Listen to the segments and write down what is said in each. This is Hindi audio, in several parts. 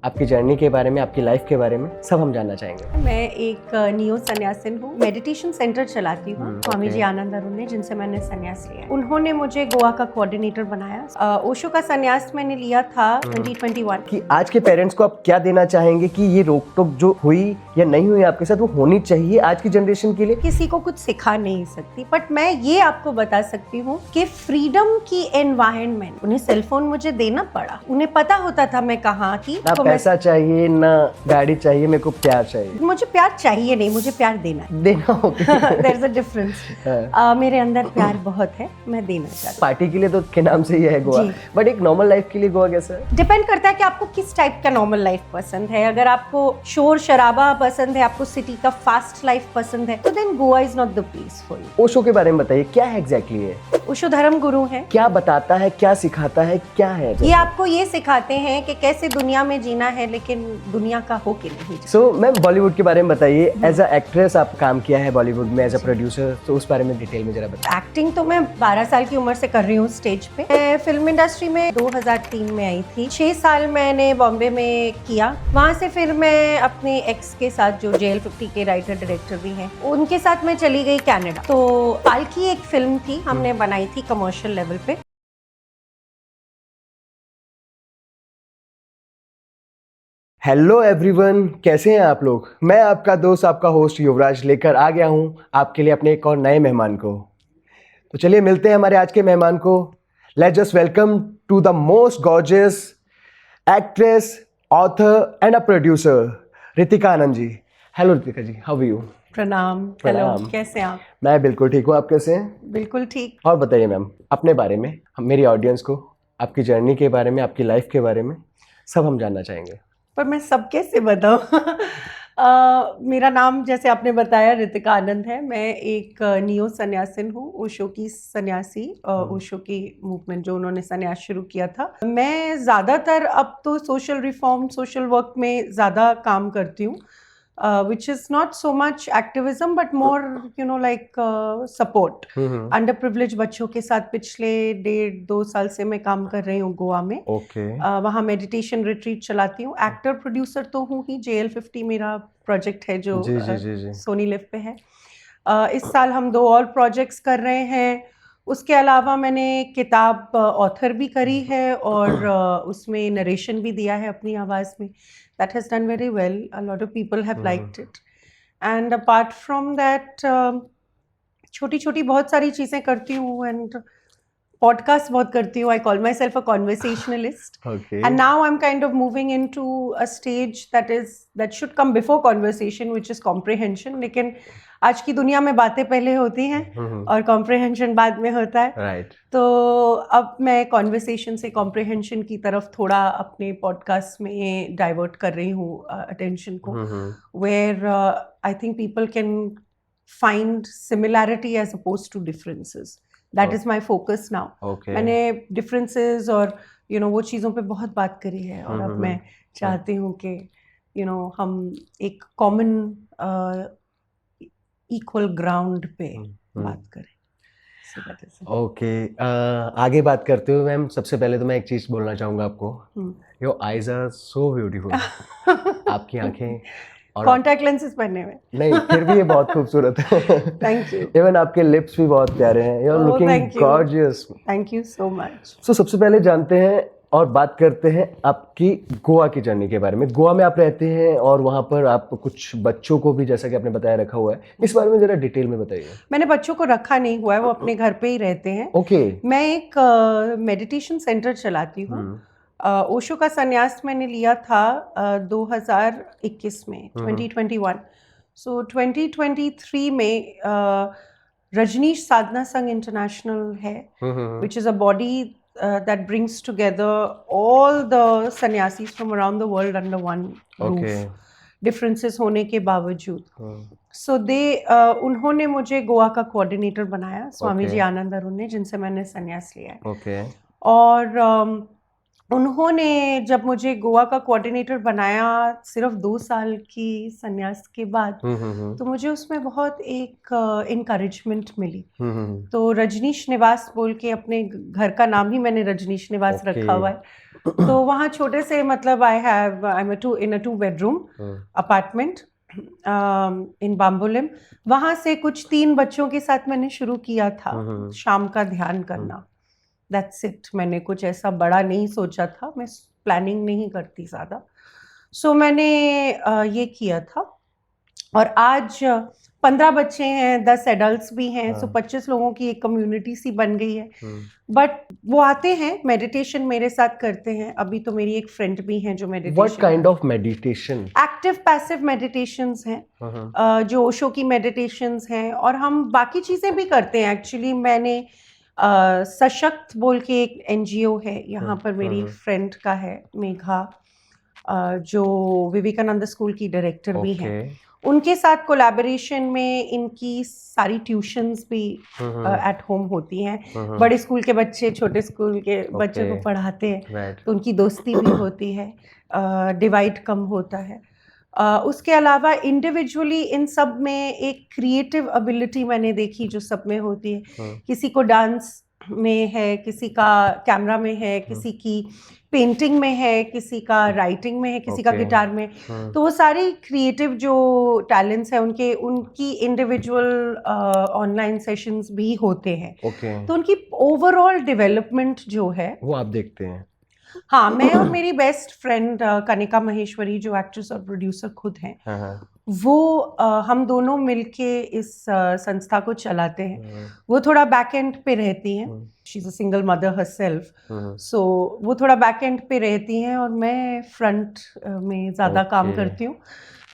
आपकी जर्नी के बारे में, आपकी लाइफ के बारे में सब हम जानना चाहेंगे। मैं एक नियो सन्यासिन हूँ। मेडिटेशन सेंटर चलाती हूँ स्वामी जी आनंद अरुण ने, जिनसे मैंने सन्यास लिया। उन्होंने मुझे गोवा का कोऑर्डिनेटर बनाया। ओशो का सन्यास मैंने लिया था 2021 कि आज के पेरेंट्स को आप क्या देना चाहेंगे कि ये रोक टोक जो हुई या नहीं हुई आपके साथ, वो होनी चाहिए आज की जनरेशन के लिए? किसी को कुछ सिखा नहीं सकती, बट मैं ये आपको बता सकती हूँ कि फ्रीडम की एनवायरनमेंट, उन्हें सेलफोन मुझे देना पड़ा। उन्हें पता होता था मैं कहाँ की। ना पैसा चाहिए, ना गाड़ी चाहिए, मेरे को प्यार चाहिए। मुझे प्यार चाहिए नहीं, मुझे प्यार देना है। देना होगा। There is a difference. मेरे अंदर प्यार बहुत है, मैं देना चाहती हूँ। पार्टी के लिए तो के नाम से ही है गोवा, बट एक नॉर्मल लाइफ के लिए गोवा कैसा है? डिपेंड करता है कि आपको किस टाइप का नॉर्मल लाइफ पसंद है। अगर आपको शोर शराबा पसंद है, आपको सिटी का फास्ट लाइफ पसंद है, तो then Goa is not the place for you. Osho के बारे में बताइए, क्या है एग्जैक्टली है? ओशो धर्म गुरु है। क्या बताता है, क्या सिखाता है, क्या है? ये आपको ये सिखाते हैं कि कैसे दुनिया में जीना है, लेकिन दुनिया का हो के नहीं। सो मैम, बॉलीवुड के बारे में बताइए। एज अ एक्ट्रेस आप काम किया है बॉलीवुड में, एज अ प्रोड्यूसर, तो उस बारे में डिटेल में जरा बताइए। एक्टिंग तो मैं 12 साल की उम्र से कर रही हूँ स्टेज पे। मैं फिल्म इंडस्ट्री में 2003 में आई थी। 6 साल मैंने बॉम्बे में किया। वहाँ से फिर मैं अपने एक्स के साथ, जो JL50 के राइटर डायरेक्टर भी हैं, उनके साथ मैं चली गई कनाडा। तो पालकी एक फिल्म थी, हमने बनाई थी कमर्शियल लेवल पे। हेलो एवरीवन, कैसे हैं आप लोग? मैं आपका दोस्त, आपका होस्ट युवराज लेकर आ गया हूं आपके लिए अपने एक और नए मेहमान को। तो चलिए मिलते हैं हमारे आज के मेहमान को। Let's just welcome to the most gorgeous actress, author and a producer, Ritika Anand ji. Hello Ritika ji, how are you? प्रणाम। प्रणाम। हेलो, कैसे आप? मैं बिल्कुल ठीक हूँ, आप कैसे हैं? बिल्कुल ठीक। और बताइए मैम, अपने बारे में, मेरी ऑडियंस को आपकी जर्नी के बारे में, आपकी लाइफ के बारे में सब हम जानना चाहेंगे। पर मैं सब कैसे बताऊं? मेरा नाम, जैसे आपने बताया, रितिका आनंद है। मैं एक नियो सन्यासिन हूँ, ओशो की सन्यासी। ओशो की मूवमेंट जो उन्होंने सन्यास शुरू किया था। मैं ज़्यादातर अब तो सोशल रिफॉर्म, सोशल वर्क में ज़्यादा काम करती हूँ, which is not so much activism but more like support। Under privilege बच्चों के साथ पिछले 1.5-2 साल से मैं काम कर रही हूँ गोवा में। वहाँ मेडिटेशन रिट्रीट चलाती हूँ। एक्टर प्रोड्यूसर तो हूँ ही। JL50 मेरा प्रोजेक्ट है जो सोनी लिव पे है। इस साल हम 2 और प्रोजेक्ट्स कर रहे हैं। उसके अलावा मैंने किताब ऑथर भी करी है और उसमें नरेशन भी दिया है अपनी आवाज़ में। That has done very well. A lot of people have liked it. And apart from that, छोटी छोटी बहुत सारी चीज़ें करती हूँ, एंड पॉडकास्ट बहुत करती हूँ। I call myself a conversationalist. Okay. And now I'm kind of moving into a stage that should come before conversation, which is comprehension. लेकिन आज की दुनिया में बातें पहले होती हैं और comprehension बाद में होता है। Right. तो अब मैं कॉन्वर्सेशन से कॉम्प्रिहेंशन की तरफ थोड़ा अपने पॉडकास्ट में डाइवर्ट कर रही हूँ अटेंशन को, where I think people can find similarity as oppose to differences. That is my focus now. मैंने डिफरेंसेस और वो चीज़ों पे बहुत बात करी है, और अब मैं चाहती हूँ कि हम एक कॉमन इक्वल ग्राउंड पे बात करें। ओके, आगे बात करते हुए मैम, सबसे पहले तो मैं एक चीज़ बोलना चाहूँगा आपको। Your eyes are so beautiful. आपकी आंखें और कॉन्टैक्ट लेंसेज पहने हुए नहीं, फिर भी ये बहुत खूबसूरत है। Thank you. इवन आपके लिप्स भी बहुत प्यारे हैं। You are looking gorgeous. Thank you so much. So सबसे पहले जानते हैं और बात करते हैं आपकी गोवा की जर्नी के बारे में। गोवा में आप रहते हैं और वहाँ पर आप कुछ बच्चों को भी, जैसा कि आपने बताया, रखा हुआ है। इस बारे में जरा डिटेल में बताइए। मैंने बच्चों को रखा नहीं हुआ है, वो अपने घर पे ही रहते हैं। ओके। मैं एक मेडिटेशन सेंटर चलाती हूँ। ओशो का सन्यास मैंने लिया था 2021 में, 2021। सो 2023 में रजनीश साधना संघ इंटरनेशनल है, which is a body that brings together all the sannyasis from around the world under one roof. Differences होने के बावजूद। So उन्होंने मुझे गोवा का कोऑर्डिनेटर बनाया, स्वामी जी आनंद अरुण ने, जिनसे मैंने सन्यास लिया है। और उन्होंने जब मुझे गोवा का कोऑर्डिनेटर बनाया सिर्फ 2 साल की सन्यास के बाद, तो मुझे उसमें बहुत एक इनकरेजमेंट मिली। तो रजनीश निवास बोल के, अपने घर का नाम ही मैंने रजनीश निवास रखा हुआ है। तो वहाँ छोटे से मतलब I am in a 2 bedroom apartment in Bambolim. वहाँ से कुछ 3 बच्चों के साथ मैंने शुरू किया था शाम का ध्यान करना। That's it. मैंने कुछ ऐसा बड़ा नहीं सोचा था, मैं प्लानिंग नहीं करती ज़्यादा। सो मैंने ये किया था और आज 15 बच्चे हैं, 10 एडल्ट्स भी हैं, सो 25 लोगों की एक कम्युनिटी सी बन गई है। बट वो आते हैं, मेडिटेशन मेरे साथ करते हैं। अभी तो मेरी एक फ्रेंड भी है जो what meditation, kind of meditation? Active passive meditations हैं, जो ओशो की मेडिटेशंस हैं, और हम बाकी चीज़ें भी करते हैं। एक्चुअली मैंने सशक्त बोल के एक एनजीओ है यहाँ पर, मेरी फ्रेंड का है मेघा, जो विवेकानंद स्कूल की डायरेक्टर भी हैं। उनके साथ कोलैबोरेशन में इनकी सारी ट्यूशंस भी एट होम होती हैं। बड़े स्कूल के बच्चे छोटे स्कूल के बच्चों को पढ़ाते हैं, तो उनकी दोस्ती भी होती है, डिवाइड कम होता है। उसके अलावा इंडिविजुअली इन सब में एक क्रिएटिव एबिलिटी मैंने देखी जो सब में होती है। किसी को डांस में है, किसी का कैमरा में है, किसी की पेंटिंग में है, किसी का राइटिंग में है, किसी का गिटार में। तो वो सारी क्रिएटिव जो टैलेंट्स है उनकी इंडिविजुअल ऑनलाइन सेशंस भी होते हैं। तो उनकी ओवरऑल डेवलपमेंट जो है वो आप देखते हैं? हाँ, मैं और मेरी बेस्ट फ्रेंड कनिका महेश्वरी जो एक्ट्रेस और प्रोड्यूसर खुद हैं, वो हम दोनों मिलके इस संस्था को चलाते हैं। वो थोड़ा बैक एंड पे रहती हैं, she is a single mother herself, so वो थोड़ा बैक एंड पे रहती हैं और मैं फ्रंट में ज़्यादा काम करती हूँ।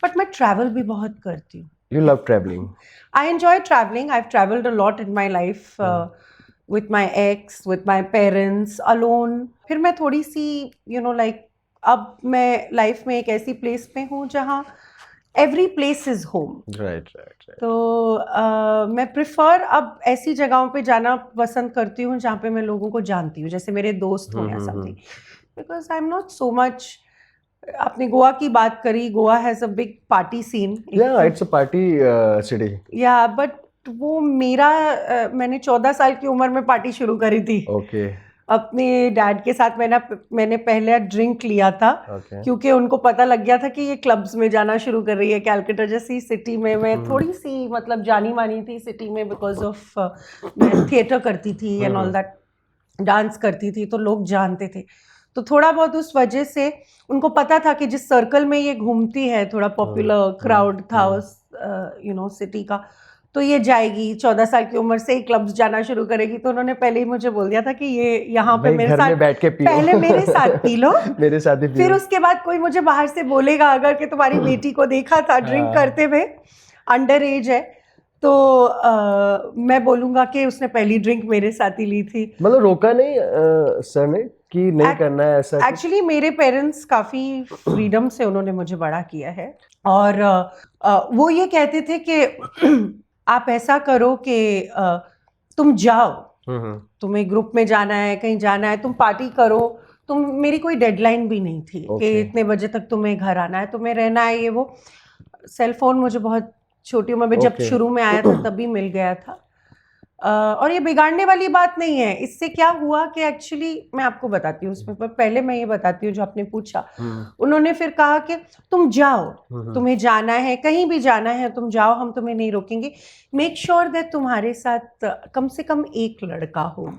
बट मैं ट्रैवल भी बहुत करती हूँ। You love traveling? I enjoy traveling. I've traveled a lot in my life, with my ex, with my parents, alone. फिर मैं थोड़ी सी अब मैं लाइफ में एक ऐसी प्लेस में हूँ जहाँ every place is home. Right. तो मैं प्रिफर अब ऐसी जगहों पे जाना पसंद करती हूँ जहाँ पे मैं लोगों को जानती हूँ, जैसे मेरे दोस्त हों या something, because I am not so much. आपने गोवा की बात करी, Goa has a big party scene. Yeah, it's a party city. Yeah but वो मेरा मैंने 14 साल की उम्र में पार्टी शुरू करी थी। Okay. अपने डैड के साथ मैंने पहले ड्रिंक लिया था, क्योंकि उनको पता लग गया था कि ये क्लब्स में जाना शुरू कर रही है। कैलकाटा जैसी सिटी में मैं थोड़ी सी मतलब जानी मानी थी सिटी में, बिकॉज ऑफ मैं थिएटर करती थी एंड ऑल दैट, डांस करती थी, तो लोग जानते थे। तो थोड़ा बहुत उस वजह से उनको पता था कि जिस सर्कल में ये घूमती है, थोड़ा पॉपुलर क्राउड था उस सिटी का, तो ये जाएगी 14 साल की उम्र से ही क्लब्स जाना शुरू करेगी। तो उन्होंने पहले ही मुझे बोल दिया था कि ये यहाँ पे मेरे साथ बैठ के पियो। पहले मेरे साथ पी लो मेरे साथ ही पियो। फिर उसके बाद कोई मुझे बाहर से बोलेगा अगर कि तुम्हारी बेटी को देखा था ड्रिंक करते हुए, अंडर एज है, तो मैं बोलूंगा कि उसने पहली ड्रिंक मेरे साथ ही ली थी। मतलब रोका नहीं सर ने कि नहीं करना है ऐसा? एक्चुअली मेरे पेरेंट्स काफ़ी फ्रीडम से उन्होंने मुझे बड़ा किया है, और वो ये कहते थे कि आप ऐसा करो कि तुम जाओ, तुम्हें ग्रुप में जाना है, कहीं जाना है, तुम पार्टी करो। मेरी कोई डेडलाइन भी नहीं थी कि इतने बजे तक तुम्हें घर आना है, तुम्हें रहना है, ये वो। सेल फोन मुझे बहुत छोटी उम्र में जब शुरू में आया था तभी मिल गया था, और ये बिगाड़ने वाली बात नहीं है। इससे क्या हुआ कि एक्चुअली मैं आपको बताती हूँ उसमें, पर पहले मैं ये बताती हूँ जो आपने पूछा। उन्होंने फिर कहा कि तुम जाओ, तुम्हें जाना है, कहीं भी जाना है तुम जाओ, हम तुम्हें नहीं रोकेंगे। मेक श्योर दैट तुम्हारे साथ कम से कम एक लड़का हो।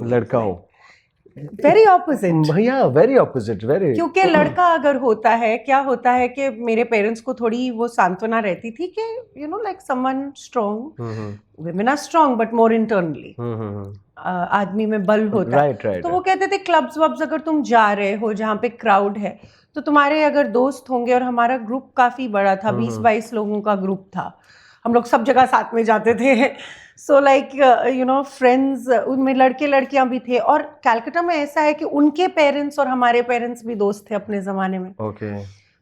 वेरी ऑपोजिट भैया, वेरी ऑपोजिट, वेरी। क्योंकि लड़का अगर होता है, क्या होता है कि मेरे पेरेंट्स को थोड़ी वो सांत्वना रहती थी कि like someone strong, women are strong but more internally, आदमी में बल होता है। तो वो कहते थे क्लब्स वब्स अगर तुम जा रहे हो जहाँ पे क्राउड है, तो तुम्हारे अगर दोस्त होंगे, और हमारा ग्रुप काफी बड़ा था, 20-22 लोगों का ग्रुप था, हम लोग सब जगह साथ में जाते थे। सो लाइक फ्रेंड्स, उनमें लड़के लड़कियां भी थे, और कैलकाटा में ऐसा है कि उनके पेरेंट्स और हमारे पेरेंट्स भी दोस्त थे अपने जमाने में।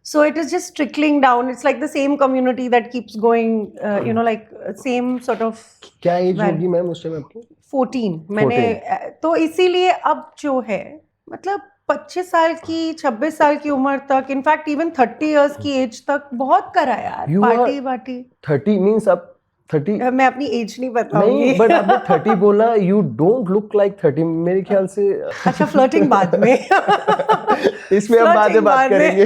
So it is just trickling down. It's like the same community that keeps going, like same sort of. क्या एज होगी मैम उस टाइम आपकी? 14 मैंने, तो इसीलिए अब जो है मतलब 25 साल की, 26 साल की उम्र तक, इनफैक्ट इवन 30 इयर्स की एज तक बहुत करा यार, पार्टी 30 मीन्स अब 30 मैं अपनी एज नहीं बताऊंगी। नहीं, बट आपने 30 बोला, यू डोंट लुक लाइक 30 मेरे ख्याल से। अच्छा, फ्लर्टिंग बाद में। इसमें हम बाद में बात करेंगे।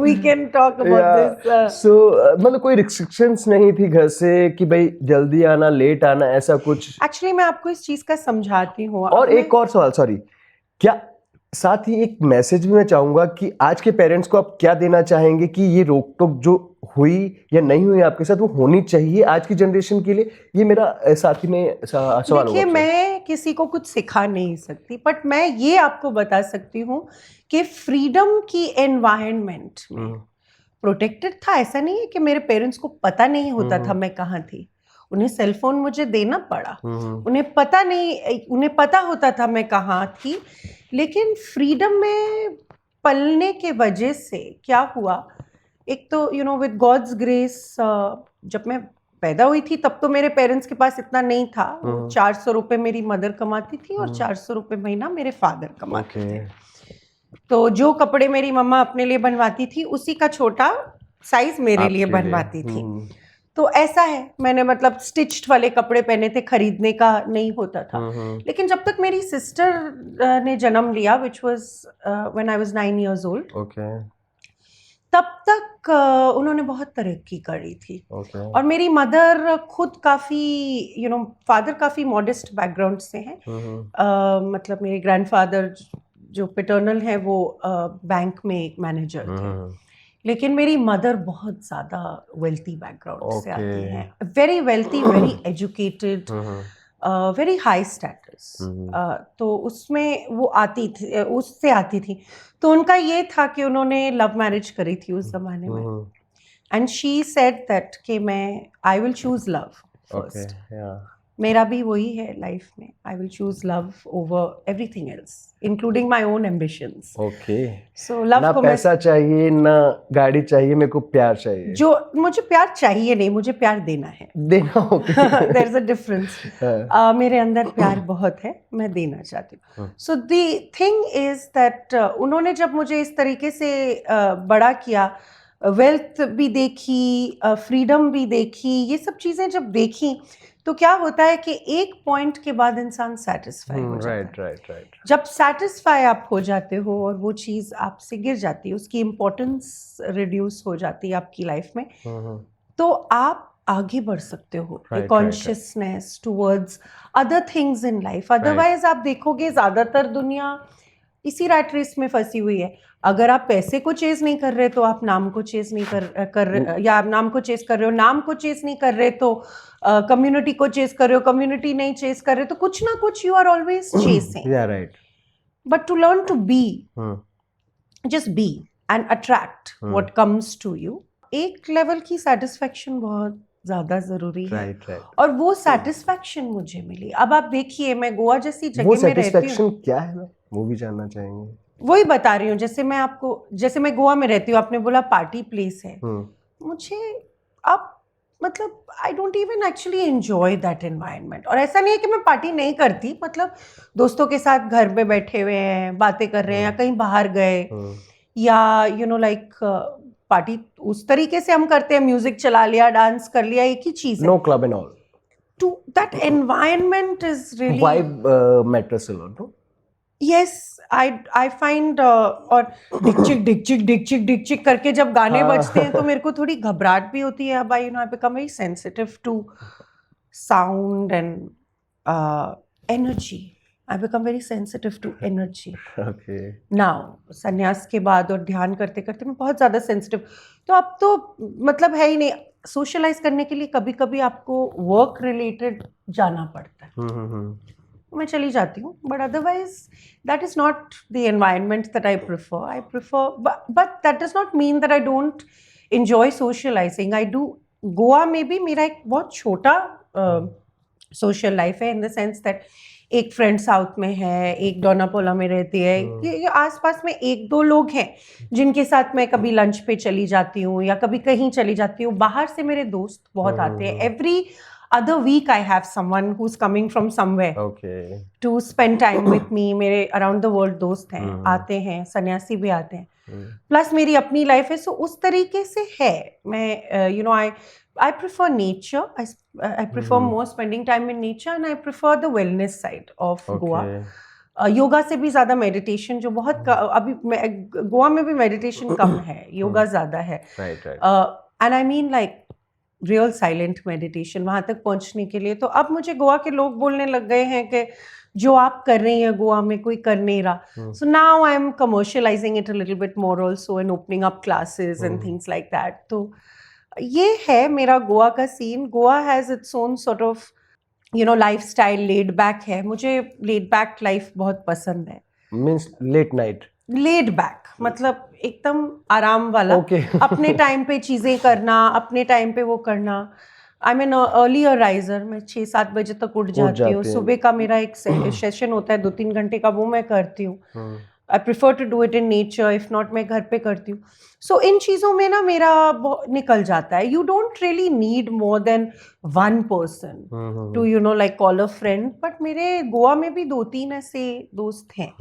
We can talk about this. सो मतलब कोई रिस्ट्रिक्शंस नहीं थी घर से कि भाई जल्दी आना लेट आना ऐसा कुछ? एक्चुअली मैं आपको इस चीज का समझाती हूँ। और एक और सवाल, सॉरी, क्या साथ ही एक मैसेज भी मैं चाहूंगा कि आज के पेरेंट्स को आप क्या देना चाहेंगे कि ये रोक टोक जो हुई या नहीं हुई आपके साथ वो होनी चाहिए आज की जनरेशन के लिए? ये मेरा साथी में सवाल होगा। देखिए, मैं किसी को कुछ सिखा नहीं सकती, बट मैं ये आपको बता सकती हूँ कि फ्रीडम की एनवायरनमेंट में प्रोटेक्टेड था। ऐसा नहीं है कि मेरे पेरेंट्स को पता नहीं होता था मैं कहाँ थी। उन्हें सेल फोन मुझे देना पड़ा, उन्हें पता होता था मैं कहाँ थी। लेकिन फ्रीडम में पलने के वजह से क्या हुआ, एक तो विद गॉड्स ग्रेस, जब मैं पैदा हुई थी तब तो मेरे पेरेंट्स के पास इतना नहीं था। 400 रुपए मेरी मदर कमाती थी और 400 रुपए महीना मेरे फादर कमाते थे। तो जो कपड़े मेरी मम्मा अपने लिए बनवाती थी उसी का छोटा साइज मेरे लिए बनवाती थी। तो ऐसा है, मैंने मतलब स्टिच्ड वाले कपड़े पहने थे, खरीदने का नहीं होता था। लेकिन जब तक मेरी सिस्टर ने जन्म लिया, which was when I was 9 years old, तब तक उन्होंने बहुत तरक्की करी थी। और मेरी मदर खुद काफ़ी फादर काफ़ी मॉडेस्ट बैकग्राउंड से हैं। मतलब मेरे ग्रैंडफादर जो पैटर्नल है वो बैंक में एक मैनेजर थे। लेकिन मेरी मदर बहुत ज़्यादा वेल्थी बैकग्राउंड से आती हैं, very wealthy, very educated, very high status. तो उसमें वो उससे आती थी। तो उनका ये था कि उन्होंने लव मैरिज करी थी उस जमाने में, एंड शी सेड दैट कि I will choose love first. मेरा भी वही है लाइफ में, I will choose love over everything else, including my own ambitions. So love ना को पैसा चाहिए ना गाड़ी चाहिए, मेरे को प्यार चाहिए। जो मुझे प्यार चाहिए नहीं, मुझे प्यार देना है। देना देयर इज अ डिफरेंस। मेरे अंदर प्यार बहुत है, मैं देना चाहती हूँ। So the thing is that उन्होंने जब मुझे इस तरीके से बड़ा किया, वेल्थ भी देखी, फ्रीडम भी देखी, ये सब चीज़ें जब देखी तो क्या होता है कि एक पॉइंट के बाद इंसान सेटिस्फाई हो जाता है। राइट। जब सेटिस्फाई आप हो जाते हो और वो चीज़ आपसे गिर जाती है, उसकी इम्पोर्टेंस रिड्यूस हो जाती है आपकी लाइफ में, तो आप आगे बढ़ सकते हो consciousness towards other things in life. Otherwise आप देखोगे ज़्यादातर दुनिया इसी रैट रेस में फंसी हुई है। अगर आप पैसे को चेज नहीं कर रहे तो आप नाम को चेज नहीं कर रहे, या आप नाम को चेज कर रहे हो, नाम को चेज नहीं कर रहे तो कम्युनिटी को चेज कर रहे हो, कम्युनिटी नहीं चेज कर रहे तो कुछ ना कुछ you are always chasing. Right. But to learn to be, just be and attract what comes to you. एक लेवल की सेटिस्फेक्शन बहुत ज्यादा जरूरी है। राइट। और वो सेटिस्फेक्शन मुझे मिली। अब आप देखिए, मैं गोवा जैसी जगह वो में रहती हूँ। सेटिस्फेक्शन क्या है, वो भी जानना चाहेंगे। वही बता रही हूँ, जैसे मैं गोवा में रहती हूँ, आपने बोला पार्टी प्लेस है, मुझे अब मतलब I don't even actually enjoy that environment. और ऐसा नहीं है कि मैं पार्टी नहीं करती, मतलब दोस्तों के साथ घर पे बैठे हुए हैं, बातें कर रहे हैं, या कहीं बाहर गए, या लाइक पार्टी उस तरीके से हम करते हैं, म्यूजिक चला लिया, डांस कर लिया, एक ही चीज है। No club and all. To that environment is really vibe matters a lot. Yes, I find और डिक चिक करके जब गाने बजते हैं तो मेरे को थोड़ी घबराहट भी होती है। अब I become very sensitive to sound and energy. I become very sensitive to energy. Okay. Now, संन्यास के बाद और ध्यान करते करते मैं बहुत ज़्यादा सेंसिटिव, तो अब तो मतलब है ही नहीं। सोशलाइज करने के लिए कभी कभी आपको वर्क रिलेटेड जाना पड़ता है, मैं चली जाती हूँ, but otherwise that is not the environment that I prefer. But that does not mean that I don't enjoy socialising. I do. Goa में भी मेरा एक बहुत छोटा सोशल लाइफ है, इन द सेंस दैट एक फ्रेंड साउथ में है, एक डोनापोला में रहती है, ये आसपास में एक दो लोग हैं जिनके साथ मैं कभी लंच पे चली जाती हूँ या कभी कहीं चली जाती हूँ। बाहर से मेरे दोस्त बहुत आते हैं। Every other week I have someone who's coming from somewhere to spend time with me. मेरे around the world दोस्त हैं, आते हैं, सन्यासी भी आते हैं, प्लस मेरी अपनी लाइफ है। सो उस तरीके से है। मैं I prefer nature. I prefer more spending time in nature, and I prefer the wellness side of Goa. Yoga से भी ज़्यादा मेडिटेशन जो बहुत अभी गोवा में भी मेडिटेशन कम है, योगा ज़्यादा है. Right right. And I mean like real silent meditation वहाँ तक पहुँचने के लिए. तो अब मुझे गोवा के लोग बोलने लग गए हैं कि जो आप कर रही हैं गोवा में कोई कर नहीं रहा. So now I am commercialising it a little bit more also and opening up classes and things like that. तो ये है मेरा गोवा का सीन. Goa has its own sort of lifestyle, laid back है. मुझे लेड बैक लाइफ बहुत पसंद है. Means late night. Laid back मतलब एकदम आराम वाला. अपने टाइम पे चीज़ें करना, अपने टाइम पे वो करना. I mean earlier riser. मैं 6-7 बजे तक उठ जाती हूँ. सुबह का मेरा एक सेशन होता है 2-3 घंटे का, वो मैं करती हूँ. I prefer to do it in nature. If not मैं घर पे करती हूँ. सो इन चीज़ों में ना मेरा निकल जाता है. You don't really need more than one person to like call a friend. But मेरे गोवा में भी 2-3 ऐसे दोस्त हैं.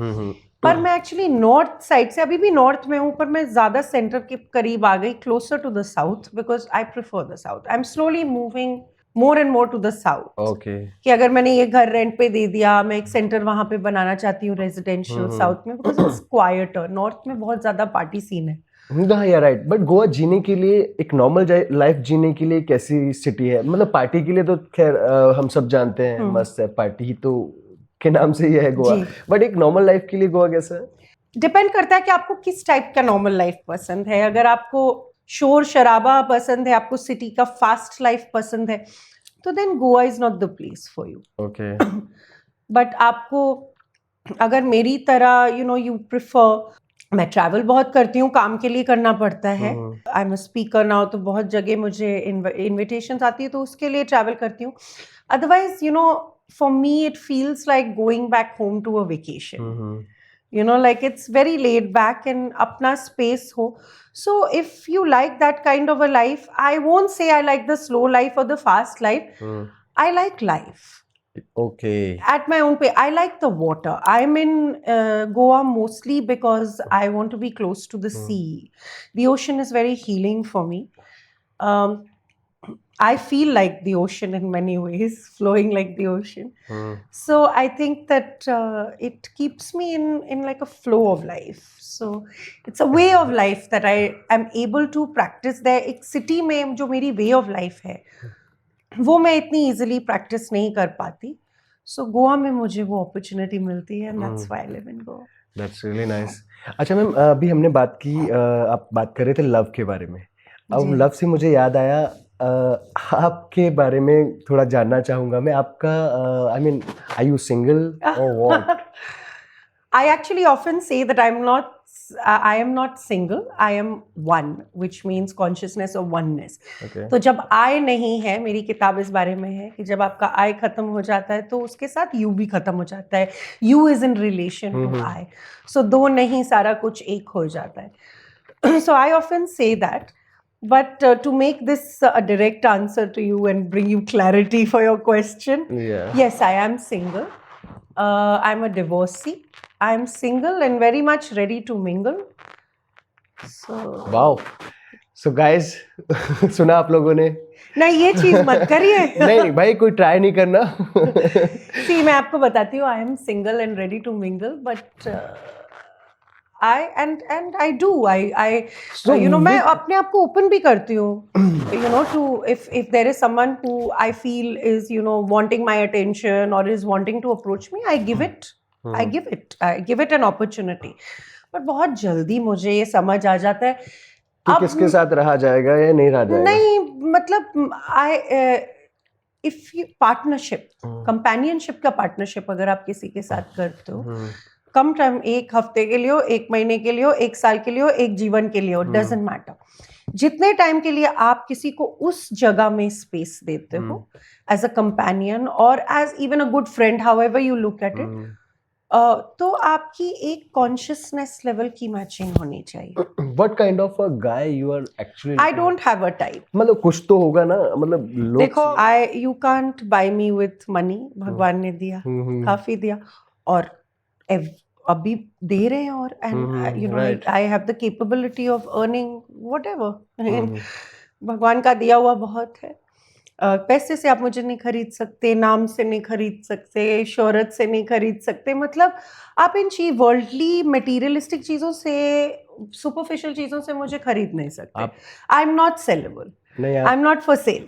पर मैं एक्चुअली नॉर्थ साइड से, अभी भी नॉर्थ में हूँ, पर मैं ज़्यादा सेंटर के करीब आ गई, closer to the south, because I prefer the south. I am slowly moving more and more to the south. Okay. कि अगर मैंने ये घर रेंट पे दे दिया, मैं एक सेंटर वहां पे बनाना चाहती हूँ रेजिडेंशियल साउथ में, बिकॉज इट्स क्वाइटर. नॉर्थ में बहुत ज्यादा पार्टी सीन है. हाँ यार राइट. बट गोवा जीने के लिए, एक नॉर्मल लाइफ जीने के लिए कैसी सिटी है? मतलब पार्टी के लिए तो खैर हम सब जानते हैं, मस्त है पार्टी तो के नाम से ही है गोवा. बट एक नॉर्मल लाइफ के लिए गोवा कैसा है? डिपेंड करता है कि आपको किस टाइप का नॉर्मल लाइफ पसंद है. अगर आपको शोर शराबा पसंद है, आपको सिटी का फास्ट लाइफ पसंद है, तो then Goa is not the place for you. Okay. But आपको अगर मेरी तरह यू प्रिफर, मैं ट्रैवल बहुत करती हूँ, काम के लिए करना पड़ता है. I am a speaker now, तो बहुत जगह मुझे इन्विटेशंस आती है, तो उसके लिए ट्रैवल करती हूँ. Otherwise for me it feels like going back home to a vacation. Like it's very laid back and apna space ho. So if you like that kind of a life, I won't say I like the slow life or the fast life. I like life. Okay. At my own pace. I like the water. I'm in Goa mostly because I want to be close to the sea. The ocean is very healing for me. I feel like the ocean in many ways, flowing like the ocean. So I think that it keeps me in like a flow of life. So it's a way of life that I am able to practice there. एक city में जो मेरी way of life है, वो मैं इतनी easily practice नहीं कर पाती. So गोवा में मुझे वो opportunity मिलती है, and that's why I live in Goa. That's really nice. अच्छा मैम, अभी हमने बात की, आप बात कर रहे थे लव के बारे में. अब लव से मुझे याद आया, आपके बारे में थोड़ा जानना चाहूंगा मैं. आपका I mean, are you single और what? I actually often say that I am not single. I am one, which means consciousness of oneness. Okay. तो जब I नहीं है, मेरी किताब इस बारे में है कि जब आपका I खत्म हो जाता है, तो उसके साथ you भी खत्म हो जाता है. You is in relation to I. So दो नहीं, सारा कुछ एक हो जाता है. So I often say that. But to make this a direct answer to you and bring you clarity for your question, yes, I am single. I'm a divorcee. I'm single and very much ready to mingle. So. Wow. So guys, सुना आप लोगों ने? नहीं, ये चीज मत करिए. नहीं भाई, कोई ट्राई नहीं करना. See, मैं आपको बताती हूँ, I am single and ready to mingle, but I do. So मैं अपने आप को open भी करती हूँ. To if there is someone who I feel is wanting my attention or is wanting to approach me, I give it. I give it an opportunity. But बहुत जल्दी मुझे ये समझ आ जाता है कि किसके साथ रहा जाएगा या नहीं रहा जाएगा. नहीं, मतलब if you partnership, companionship का partnership अगर आप किसी के साथ करते हो, कम टाइम, 1 हफ्ते के लिए हो, 1 महीने के लिए हो, 1 साल के लिए हो, 1 जीवन के लिए हो, डजंट मैटर. जितने टाइम के लिए आप किसी को उस जगह में स्पेस देते हो, एज अ कंपेनियन और as even a good friend, however you look at it, तो आपकी एक कॉन्शियसनेस लेवल की मैचिंग होनी चाहिए. What kind of a guy you are actually? I don't have a type. मतलब कुछ तो होगा ना, मतलब लोग. देखो, you can't buy me with money. भगवान ने दिया, काफी दिया, और अभी दे रहे हैं, और and right. I have the capability of earning whatever. भगवान का दिया हुआ बहुत है। पैसे से आप मुझे नहीं खरीद सकते, नाम से नहीं खरीद सकते, शोहरत से नहीं खरीद सकते, मतलब आप इन वर्ल्डली मटेरियलिस्टिक चीज़ों से, सुपरफिशियल चीज़ों से मुझे खरीद नहीं सकते। आप आई एम नॉट सेलेबल, नहीं आई am not for sale,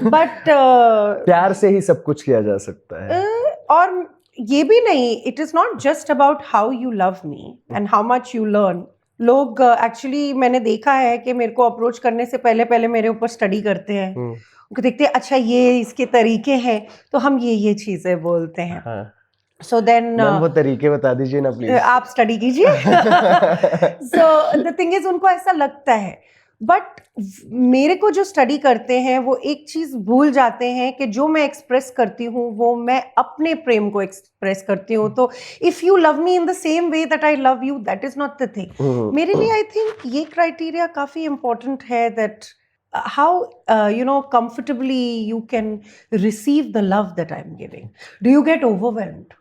but प्यार से ही सब कुछ किया जा सकता है। और ये भी नहीं, it is not just about how you love me and how much you learn. लोग एक्चुअली मैंने देखा है कि मेरे को अप्रोच करने से पहले पहले मेरे ऊपर स्टडी करते हैं, उनको देखते हैं अच्छा ये इसके तरीके हैं तो हम ये चीज़ें बोलते हैं। हाँ। सो देन मैम वो तरीके बता दीजिए ना प्लीज। आप स्टडी कीजिए। सो द थिंग इज उनको ऐसा लगता है, बट मेरे को जो स्टडी करते हैं वो एक चीज भूल जाते हैं कि जो मैं एक्सप्रेस करती हूँ वो मैं अपने प्रेम को एक्सप्रेस करती हूँ। तो if you love me in the same way that I love you, that is not the thing. मेरे लिए आई थिंक ये क्राइटेरिया काफी इंपॉर्टेंट है, that how comfortably you can receive the love that I'm giving. Do you get overwhelmed?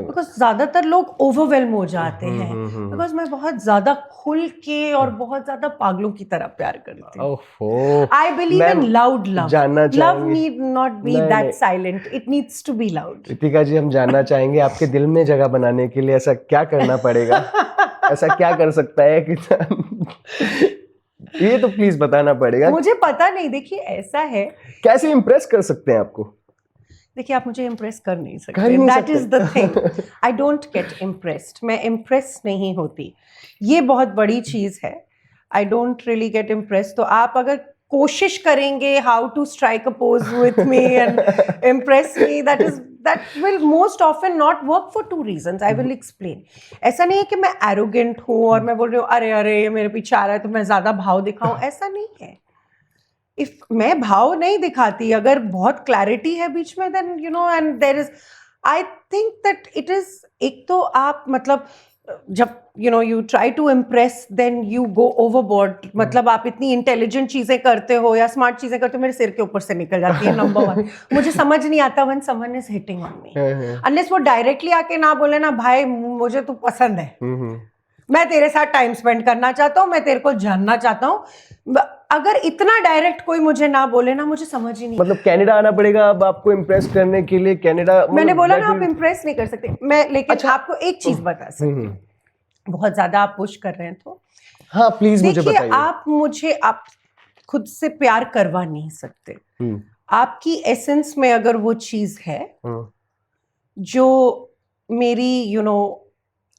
Because ज़्यादातर लोग ओवरवेलम हो जाते हैं, बिकॉज मैं बहुत ज्यादा खुल के और बहुत ज्यादा पागलों की तरह प्यार करती हूँ। I believe in loud love. Love need not be that silent, it needs to be loud. Ritika ji, हम जानना चाहेंगे आपके दिल में जगह बनाने के लिए ऐसा क्या करना पड़ेगा? ऐसा क्या कर सकता है कि ये तो प्लीज बताना पड़ेगा। मुझे पता नहीं, देखिए ऐसा है, कैसे इम्प्रेस कर सकते हैं आपको? देखिए आप मुझे इम्प्रेस कर नहीं सकते, that is the thing. I don't get impressed, मैं इम्प्रेस नहीं होती, ये बहुत बड़ी चीज है। I don't really get impressed. तो आप अगर कोशिश करेंगे how to strike a pose with me and impress me, that will most often not work for two reasons. I will explain. ऐसा नहीं है कि मैं arrogant हूँ और मैं बोल रही हूँ अरे अरे ये मेरे पीछे आ रहा है तो मैं ज्यादा भाव दिखाऊं, ऐसा नहीं है। If मैं भाव नहीं दिखाती, अगर बहुत क्लैरिटी है बीच में, then and there is, I think that it is, एक तो आप मतलब जब you try to impress, then you go overboard, मतलब आप इतनी इंटेलिजेंट चीजें करते हो या स्मार्ट चीजें करते हो, मेरे सिर के ऊपर से निकल जाती है, नंबर वन। मुझे समझ नहीं आता when someone is hitting on me, unless वो डायरेक्टली आके ना बोले ना भाई मुझे तू पसंद है, मैं तेरे साथ टाइम स्पेंड करना चाहता हूँ, मैं तेरे को जानना चाहता हूँ। अगर इतना डायरेक्ट कोई मुझे ना बोले ना, मुझे समझ ही नहीं। मतलब कनाडा आना पड़ेगा अब आपको इम्प्रेस करने के लिए? कनाडा मैंने बोला ना आप इम्प्रेस नहीं कर सकते मैं, लेकिन अच्छा, आपको एक चीज बता सकती हूँ, बहुत ज्यादा आप पुश कर रहे हैं तो हाँ प्लीज मुझे बताइए। आप खुद से प्यार करवा नहीं सकते। आपकी एसेंस में अगर वो चीज है जो मेरी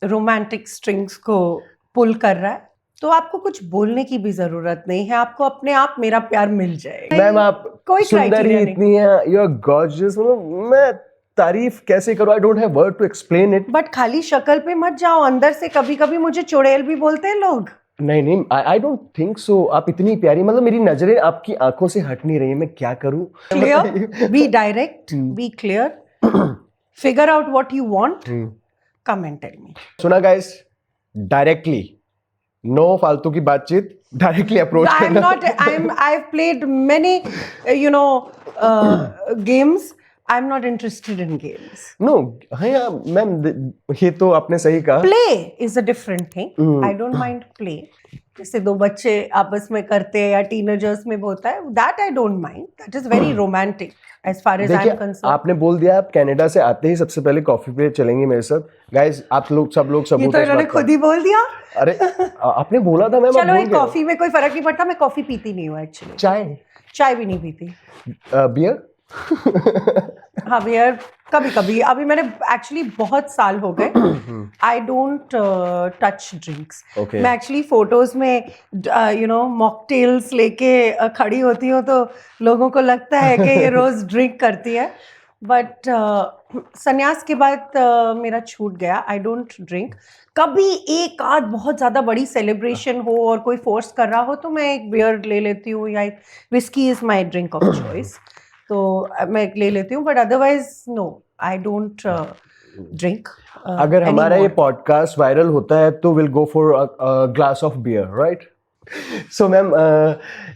रोमांटिक स्ट्रिंग्स को पुल कर रहा है, तो आपको कुछ बोलने की भी जरूरत नहीं है, आपको अपने आप मेरा प्यार मिल जाएगा। मैम आप कोई सुंदर ही इतनी है, यू आर गॉर्जियस, मैं तारीफ कैसे करूं? I don't have word to explain it. But खाली शक्ल पे मत जाओ, अंदर से कभी कभी मुझे चुड़ैल भी बोलते हैं लोग। नहीं आई डोंट थिंक सो। आप इतनी प्यारी, मतलब मेरी नजरें आपकी आंखों से हट नहीं रही, मैं क्या करूं? Clear, be direct, be clear, figure out what you want, come and tell me. सुना गाइस, डायरेक्टली, नो फालतू की बातचीत, डायरेक्टली अप्रोच करना। I have played many games, I'm not interested in games. No, हाँ मैम, ये तो आपने सही कहा। Play is a different thing. I don't mind play. जैसे दो बच्चे आपस में करते हैं या टीनेजर्स में होता है, that I don't mind. That is very romantic as far as I'm concerned. आपने बोल दिया आप कनाडा से आते ही सबसे पहले कॉफी पे चलेंगे मेरे साथ। गाइस आप लोग सब ये तो इन्होंने खुद ही बोल दिया। अरे आपने बोला था मैम। चलो एक कॉफी में कोई फर्क नहीं पड़ता, मैं कॉफी पीती नहीं हूँ एक्चुअली। चाय भी नहीं पीती। बियर? हाँ बियर कभी कभी। अभी मैंने एक्चुअली बहुत साल हो गए, आई डोंट टच ड्रिंक्स। मैं एक्चुअली फोटोज में मॉकटेल्स लेके खड़ी होती हूँ तो लोगों को लगता है कि ये रोज ड्रिंक करती है, बट संन्यास के बाद मेरा छूट गया। आई डोंट ड्रिंक। कभी एक आध बहुत ज़्यादा बड़ी सेलिब्रेशन हो और कोई फोर्स कर रहा हो तो मैं एक बियर ले लेती हूँ, या whisky is my drink of choice, तो मैं ले लेती हूँ, but otherwise no, I don't drink. अगर हमारा ये पॉडकास्ट वायरल होता है तो will go for glass of beer, right? So ma'am,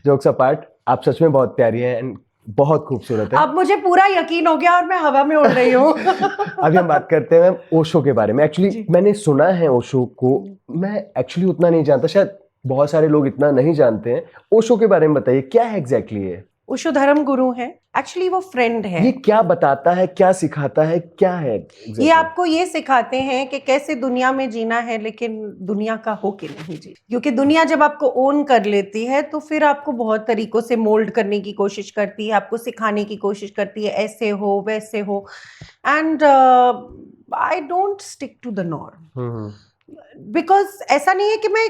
jokes apart, आप सच में बहुत प्यारी हैं एंड बहुत खूबसूरत है। अब मुझे पूरा यकीन हो गया और मैं हवा में उड़ रही हूँ। अभी हम बात करते हैं मैम ओशो के बारे में। एक्चुअली मैंने सुना है ओशो को, मैं एक्चुअली उतना नहीं जानता, शायद बहुत सारे लोग इतना नहीं जानते हैं। ओशो के बारे में बताइए, क्या है एग्जैक्टली ये? ओशो धर्म गुरु हैं। एक्चुअली वो फ्रेंड है। ये क्या बताता है, क्या सिखाता है, क्या है ये exactly? आपको ये सिखाते हैं कि कैसे दुनिया में जीना है, लेकिन दुनिया का हो के नहीं जी, क्योंकि दुनिया जब आपको ओन कर लेती है तो फिर आपको बहुत तरीकों से मोल्ड करने की कोशिश करती है, आपको सिखाने की कोशिश करती है, ऐसे हो वैसे हो। And I don't stick to the norm, because ऐसा नहीं है कि मैं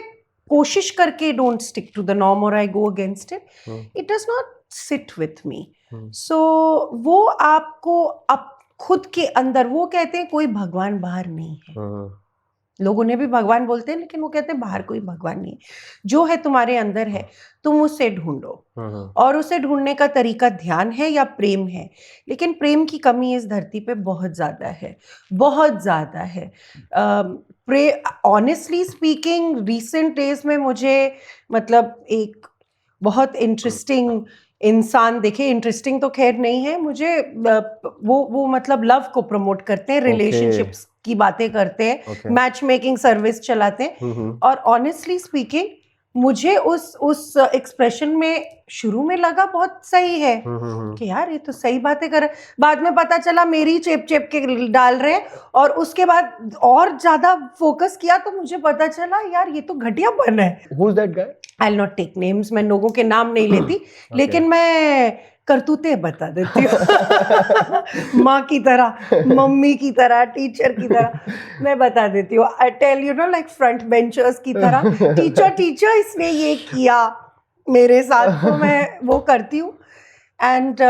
कोशिश करके don't stick to the norm और I go against it, it does not sit with me. So वो आपको अब खुद के अंदर, वो कहते हैं कोई भगवान बाहर नहीं है, लोग उन्हें भी भगवान बोलते हैं, लेकिन वो कहते हैं बाहर कोई भगवान नहीं है, जो है तुम्हारे अंदर है, तुम उसे ढूंढो। और उसे ढूंढने का तरीका ध्यान है या प्रेम है, लेकिन प्रेम की कमी इस धरती पे बहुत ज्यादा है, बहुत ज्यादा है। ऑनेस्टली स्पीकिंग, रिसेंट डेज में मुझे मतलब एक बहुत इंटरेस्टिंग इंसान देखे, इंटरेस्टिंग तो खैर नहीं है मुझे, वो मतलब लव को प्रमोट करते हैं, रिलेशनशिप्स की बातें करते हैं, मैच मेकिंग सर्विस चलाते हैं। और ऑनेस्टली स्पीकिंग मुझे उस एक्सप्रेशन में शुरू में लगा बहुत सही है कि यार ये तो सही बातें कर, बाद में पता चला मेरी चेप चेप के डाल रहे हैं, और उसके बाद और ज्यादा फोकस किया तो मुझे पता चला यार ये तो घटियापन है। Who is that guy? I'll not take names, मैं लोगों के नाम नहीं लेती, लेकिन मैं करतूतें बता देती हूँ माँ की तरह, मम्मी की तरह, टीचर की तरह मैं बता देती हूँ। I tell you know like front benchers की तरह, टीचर इसने ये किया मेरे साथ, तो मैं वो करती हूँ। And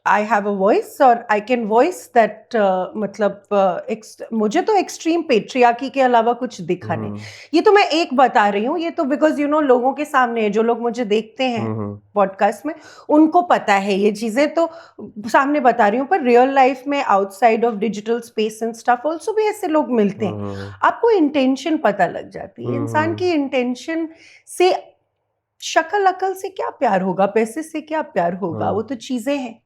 I have a voice और आई कैन वॉइस दैट, मतलब मुझे तो एक्सट्रीम पेट्रियार्की के अलावा कुछ दिखा नहीं। ये तो मैं एक बता रही हूँ, ये तो बिकॉज यू नो लोगों के सामने है, जो लोग मुझे देखते हैं पॉडकास्ट में उनको पता है ये चीजें, तो सामने बता रही हूँ। पर रियल लाइफ में outside of digital space and stuff also भी ऐसे लोग मिलते हैं, आपको इंटेंशन पता लग जाती है। इंसान की इंटेंशन से, शक्ल अकल से क्या प्यार होगा, पैसे से क्या प्यार होगा, वो तो चीजें हैं,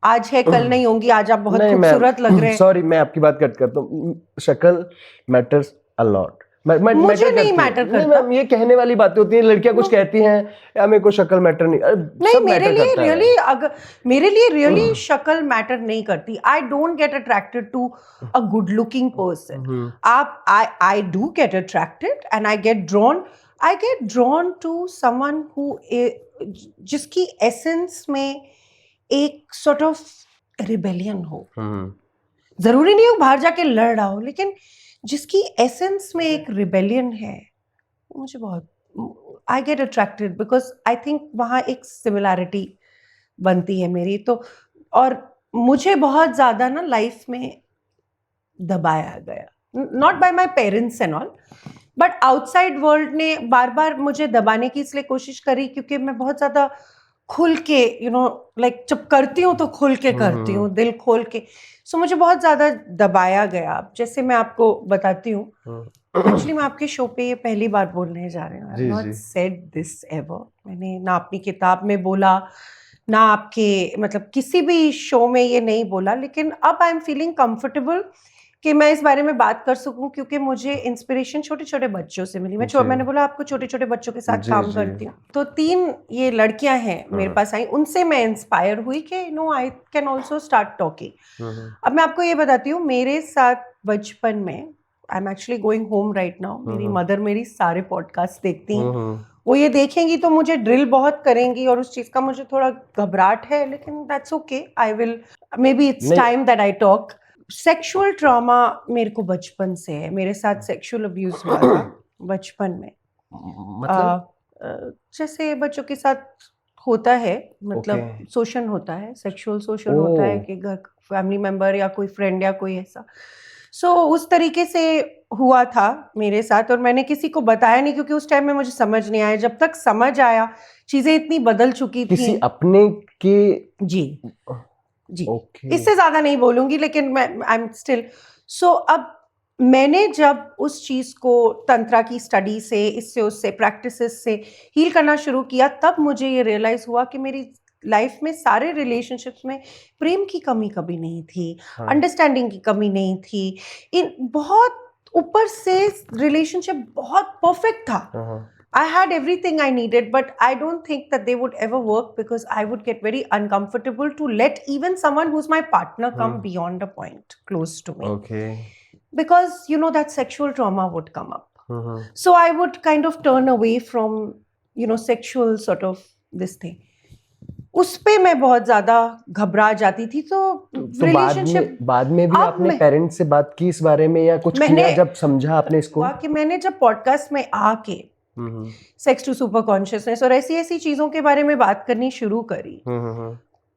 आज है कल नहीं होंगी। आज आप बहुत खूबसूरत लग रहे हैं। सॉरी, मैं आपकी बात कट करता हूँ। शक्ल मैटर्स अ लॉट। मुझे नहीं मैटर करता। नहीं मैम, ये कहने वाली बातें होती हैं, लड़कियां कुछ कहती हैं या मेरे को शक्ल मैटर नहीं, नहीं मेरे लिए रियली, अगर मेरे लिए रियली शक्ल मैटर नहीं करती। I don't get attracted to a good looking person. आप I do get attracted and I get drawn to someone who, जिसकी एसेंस में एक सॉर्ट ऑफ रिबेलियन हो। जरूरी नहीं हो बाहर जाके लड़ रहा हो, लेकिन जिसकी एसेंस में एक रिबेलियन है, मुझे बहुत, I get attracted because I think वहाँ एक सिमिलैरिटी बनती है मेरी। तो और मुझे बहुत ज्यादा ना लाइफ में दबाया गया, not by my parents and all, but outside world ने बार बार मुझे दबाने की इसलिए कोशिश करी क्योंकि मैं बहुत ज्यादा खुल के, यू नो लाइक जब करती हूँ तो खुल के करती हूँ, दिल खोल के। सो मुझे बहुत ज्यादा दबाया गया। जैसे मैं आपको बताती हूँ, एक्चुअली मैं आपके शो पे ये पहली बार बोलने जा रही हूँ। I have not said this ever. मैंने ना अपनी किताब में बोला, ना आपके मतलब किसी भी शो में ये नहीं बोला, लेकिन अब आई एम फीलिंग कंफर्टेबल कि मैं इस बारे में बात कर सकूं, क्योंकि मुझे इंस्पिरेशन छोटे छोटे बच्चों से मिली। मैंने बोला आपको छोटे छोटे बच्चों के साथ काम करती हूँ, तो 3 ये लड़कियां हैं मेरे पास आई, उनसे मैं इंस्पायर हुई कि no I can also start talking. अब मैं आपको ये बताती हूँ, मेरे साथ बचपन में, I am actually going home right now, मेरी मदर मेरी सारे पॉडकास्ट देखती हैं, वो ये देखेंगी तो मुझे ड्रिल बहुत करेंगी और उस चीज का मुझे थोड़ा घबराहट है, लेकिन that's okay, I will, may be it's time that I talk. Sexual trauma मेरे को बचपन से है, मेरे साथ सेक्सुअल अब्यूज हुआ था बचपन में। जैसे बच्चों के साथ होता है, मतलब शोषण होता है, सेक्सुअल शोषण होता है कि घर फैमिली मेंबर या कोई फ्रेंड या कोई ऐसा। सो उस तरीके से हुआ था मेरे साथ, और मैंने किसी को बताया नहीं क्योंकि उस टाइम में मुझे समझ नहीं आया। जब तक समझ आया, चीजें इतनी बदल चुकी थी। किसी अपने के जी इससे ज्यादा नहीं बोलूंगी, लेकिन मैं आई एम स्टिल। सो अब मैंने जब उस चीज को तंत्रा की स्टडी से, इससे उससे प्रैक्टिसेस से हील करना शुरू किया, तब मुझे ये रियलाइज हुआ कि मेरी लाइफ में सारे रिलेशनशिप्स में प्रेम की कमी कभी नहीं थी, अंडरस्टैंडिंग की कमी नहीं थी, इन बहुत ऊपर से रिलेशनशिप बहुत परफेक्ट था, I had everything I needed, but I don't think that they would ever work because I would get very uncomfortable to let even someone who's my partner come beyond a point close to me. Okay. Because, you know, that sexual trauma would come up. Mm-hmm. So I would kind of turn away from, you know, sexual sort of this thing. उस पे मैं बहुत ज्यादा घबरा जाती थी तो रिलेशनशिप बाद में भी अब आपने पेरेंट्स से बात की इस बारे में या कुछ किया जब समझा आपने इसको? कि मैंने जब पॉडकास्ट में आके सेक्स टू सुपर कॉन्शियसनेस और ऐसी ऐसी चीजों के बारे में बात करनी शुरू करी,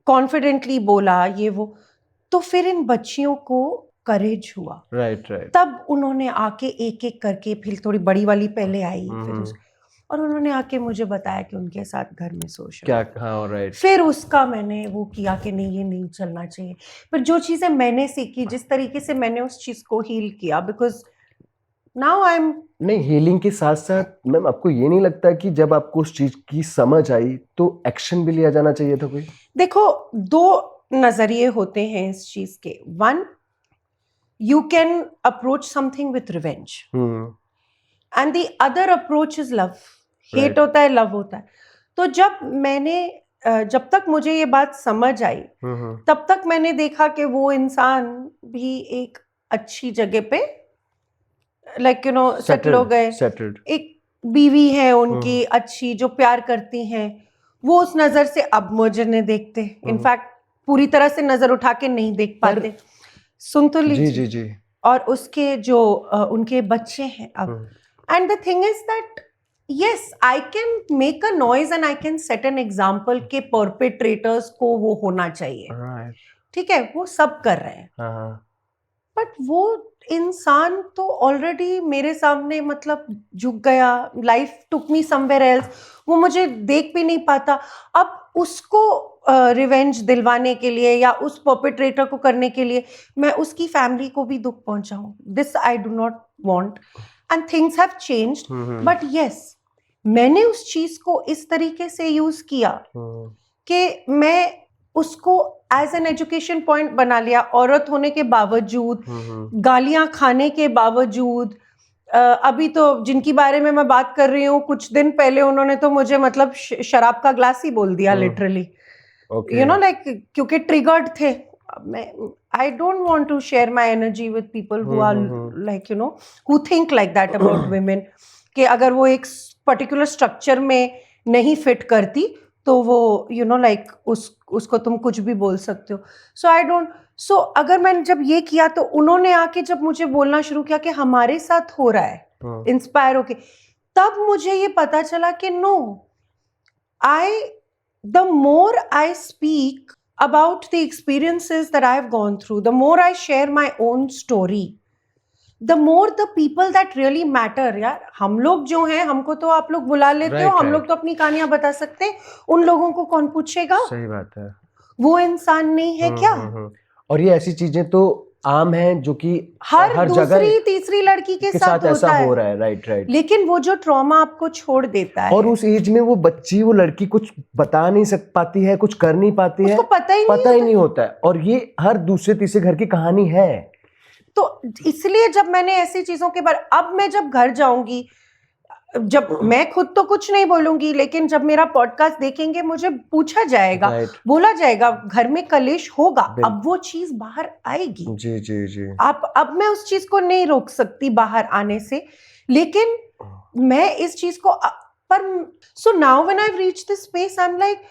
कॉन्फिडेंटली बोला ये वो, तो फिर इन बच्चियों को करेज हुआ। राइट। तब उन्होंने आके एक एक करके, फिर थोड़ी बड़ी वाली पहले आई, फिर और उन्होंने आके मुझे बताया कि उनके साथ घर में सोशल क्या। हाँ, राइट। फिर उसका मैंने वो किया कि नहीं, ये नहीं चलना चाहिए। पर जो चीजें मैंने सीखी, जिस तरीके से मैंने उस चीज को हील किया, बिकॉज नाउ आई एम नहीं, हीलिंग के साथ साथ मैम आपको ये नहीं लगता कि जब आपको उस चीज की समझ आई तो एक्शन भी लिया जाना चाहिए था कोई? देखो, दो नजरिए होते हैं इस चीज के। One, you can approach something with revenge and the other approach is love. Hate होता है, लव होता है। तो जब तक मुझे ये बात समझ आई, तब तक मैंने देखा कि वो इंसान भी एक अच्छी जगह पे, लाइक यू नो, सेटल हो गए, एक बीवी है उनकी अच्छी जो प्यार करती हैं, वो उस नजर से अब मुझे नहीं देखते। इनफैक्ट पूरी तरह से नजर उठा के नहीं देख पाते। सुन तो लीजिए। जी। और उसके जो उनके बच्चे हैं अब, and the thing is that yes, I can make a noise and I can set an example के perpetrators को वो होना चाहिए। ठीक है, वो सब कर रहे हैं, बट वो इंसान तो ऑलरेडी मेरे सामने मतलब झुक गया। लाइफ टुक मी समवेयर एल्स, वो मुझे देख भी नहीं पाता। अब उसको रिवेंज दिलवाने के लिए या उस परपेट्रेटर को करने के लिए मैं उसकी फैमिली को भी दुख पहुंचाऊं, this I do not want. And things have changed, but yes, मैंने उस चीज को इस तरीके से यूज किया कि मैं उसको एज एन एजुकेशन पॉइंट बना लिया। औरत होने के बावजूद, गालियां खाने के बावजूद, अभी तो जिनकी बारे में मैं बात कर रही हूँ, कुछ दिन पहले उन्होंने तो मुझे मतलब शराब का ग्लास ही बोल दिया, लिटरली, यू नो, लाइक, क्योंकि ट्रिगर्ड थे। I don't want to share my energy with people who are like, you know, who think like that about women, कि अगर वो एक पर्टिकुलर स्ट्रक्चर में नहीं फिट करती तो वो, यू नो, लाइक उसको तुम कुछ भी बोल सकते हो। सो अगर मैंने जब ये किया तो उन्होंने आके जब मुझे बोलना शुरू किया कि हमारे साथ हो रहा है, इंस्पायर होके, तब मुझे ये पता चला कि no, the more I speak about the experiences that I've gone through, the more I share my own story, the more the people that really matter। यार, हम लोग जो हैं, हमको तो आप लोग बुला लेते हो, हम लोग तो अपनी कहानियां बता सकते हैं, उन लोगों को कौन पूछेगा? सही बात है। वो इंसान नहीं है क्या? और ये ऐसी चीजें तो आम हैं जो कि हर दूसरी तीसरी लड़की के साथ ऐसा हो रहा है। राइट। लेकिन वो जो ट्रॉमा आपको छोड़ देता है, और उस एज में वो बच्ची, वो लड़की कुछ बता नहीं पाती है, कुछ कर नहीं पाती है, उसको पता ही नहीं होता है। और ये हर दूसरे तीसरे घर की कहानी है। तो इसलिए जब मैंने ऐसी चीजों के बारे, अब मैं जब घर जाऊंगी, जब मैं खुद तो कुछ नहीं बोलूंगी, लेकिन जब मेरा पॉडकास्ट देखेंगे, मुझे पूछा जाएगा, बोला जाएगा, घर में कलेश होगा, अब वो चीज बाहर आएगी। जी। अब मैं उस चीज को नहीं रोक सकती बाहर आने से, लेकिन मैं इस चीज को पर so now when I reach this space, I am like,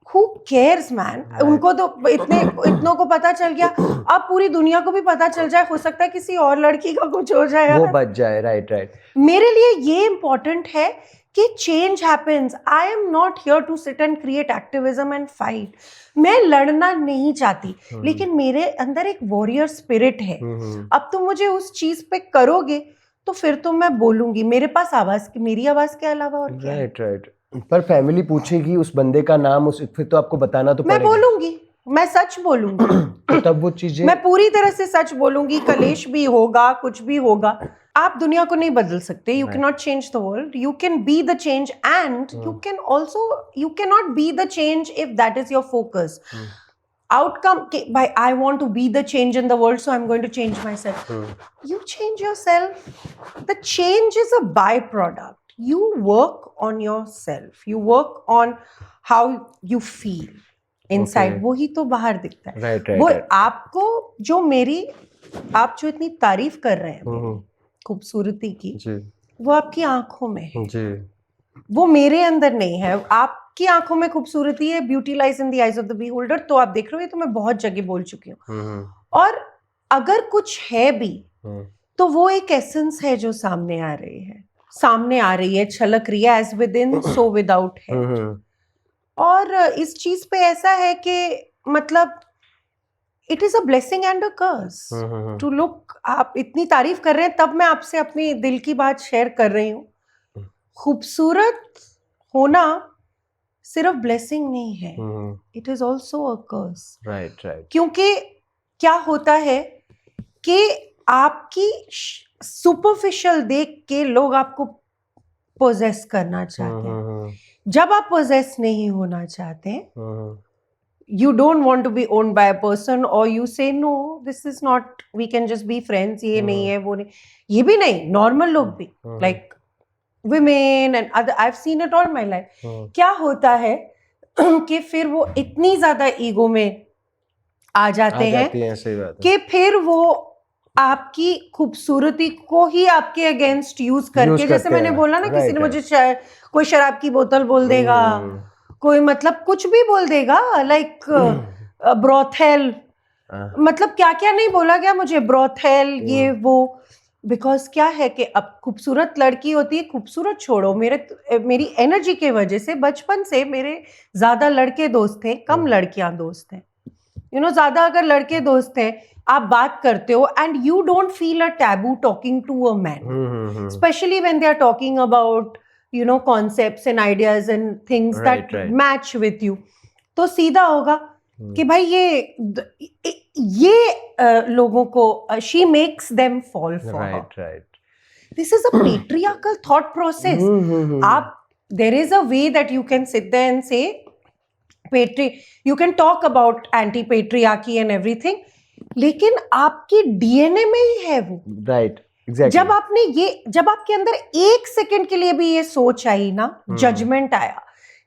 who cares man? उनको तो इतनों को पता चल गया, अब पूरी दुनिया को भी पता चल जाए, हो सकता है किसी और लड़की का कुछ हो जाए, वो बच जाए। राइट। मेरे लिए ये इम्पोर्टेंट है कि change happens. I am not here to sit and create activism and fight. मैं लड़ना नहीं चाहती, लेकिन मेरे अंदर एक वॉरियर स्पिरिट है। अब तुम मुझे उस चीज पे करोगे तो फिर तो मैं बोलूंगी, मेरे पास मेरी आवाज के अलावा और क्या है? राइट। पर फैमिली पूछेगी उस बंदे का नाम, फिर तो आपको बताना तो पड़ेगा। मैं बोलूंगी, मैं सच बोलूंगी। तो तब वो चीजें, मैं पूरी तरह से सच बोलूंगी, कलेश भी होगा, कुछ भी होगा। आप दुनिया को नहीं बदल सकते, you can not change the world, you can be the change, and you can not be the change if that is your focus. Outcome by I want to be the change in the world, so I'm going to change myself. You change yourself. The change is a byproduct. you work on yourself, you work on how you feel inside. Okay. वही तो बाहर दिखता है. राइट वो राइट आपको जो आप जो इतनी तारीफ कर रहे हैं मेरी हम्म खूबसूरती की, जी वो आपकी आंखों में है, जी वो मेरे अंदर नहीं है. आपकी आंखों में खूबसूरती है, beauty lies in the eyes of the beholder. तो आप देख रहे हो, ये तो मैं बहुत जगह बोल चुकी हूँ. और अगर कुछ है भी तो वो एक एसेंस है जो सामने आ रही है, छलक रही है, as within so without है. और इस चीज पे ऐसा है कि मतलब it is a blessing and a curse to look. आप इतनी तारीफ कर रहे हैं, तब मैं आपसे अपनी दिल की बात शेयर कर रही हूँ. खूबसूरत होना सिर्फ ब्लेसिंग नहीं है, it is also a curse. Right right क्योंकि क्या होता है कि आपकी सुपरफिशियल देख के लोग आपको पोजेस करना चाहते हैं. जब आप पोजेस नहीं होना चाहते, you don't want to be owned by a person, or you say no, this is not, we can just be friends, ये नहीं है, वो नहीं, ये भी नहीं, नॉर्मल लोग भी, like women and other, I've seen it all my life. क्या होता है कि फिर वो इतनी ज्यादा ईगो में आ जाते हैं सही बात है. कि फिर वो आपकी खूबसूरती को ही आपके अगेंस्ट यूज करके, जैसे मैंने बोला ना, किसी ने मुझे कोई शराब की बोतल बोल देगा, कोई मतलब कुछ भी बोल देगा, लाइक ब्रोथेल, मतलब क्या क्या नहीं बोला गया मुझे, ब्रोथेल, ये वो. बिकॉज क्या है कि अब खूबसूरत लड़की होती है, खूबसूरत छोड़ो, मेरी एनर्जी के वजह से बचपन से मेरे ज्यादा लड़के दोस्त थे, कम लड़कियां दोस्त हैं. ज्यादा अगर लड़के दोस्त हैं, आप बात करते हो and you don't feel a taboo talking to a man, specially when they are talking about concepts and ideas and things that match with you. तो सीधा होगा कि भाई ये लोगों को she makes them fall for her. Right. This is a patriarchal thought process. There is a way that you can sit there and say you can talk about anti-patriarchy and everything, लेकिन आपकी DNA में ही है वो. Right. Exactly. जब आपके अंदर एक सेकंड के लिए भी ये सोच आई ना, जजमेंट आया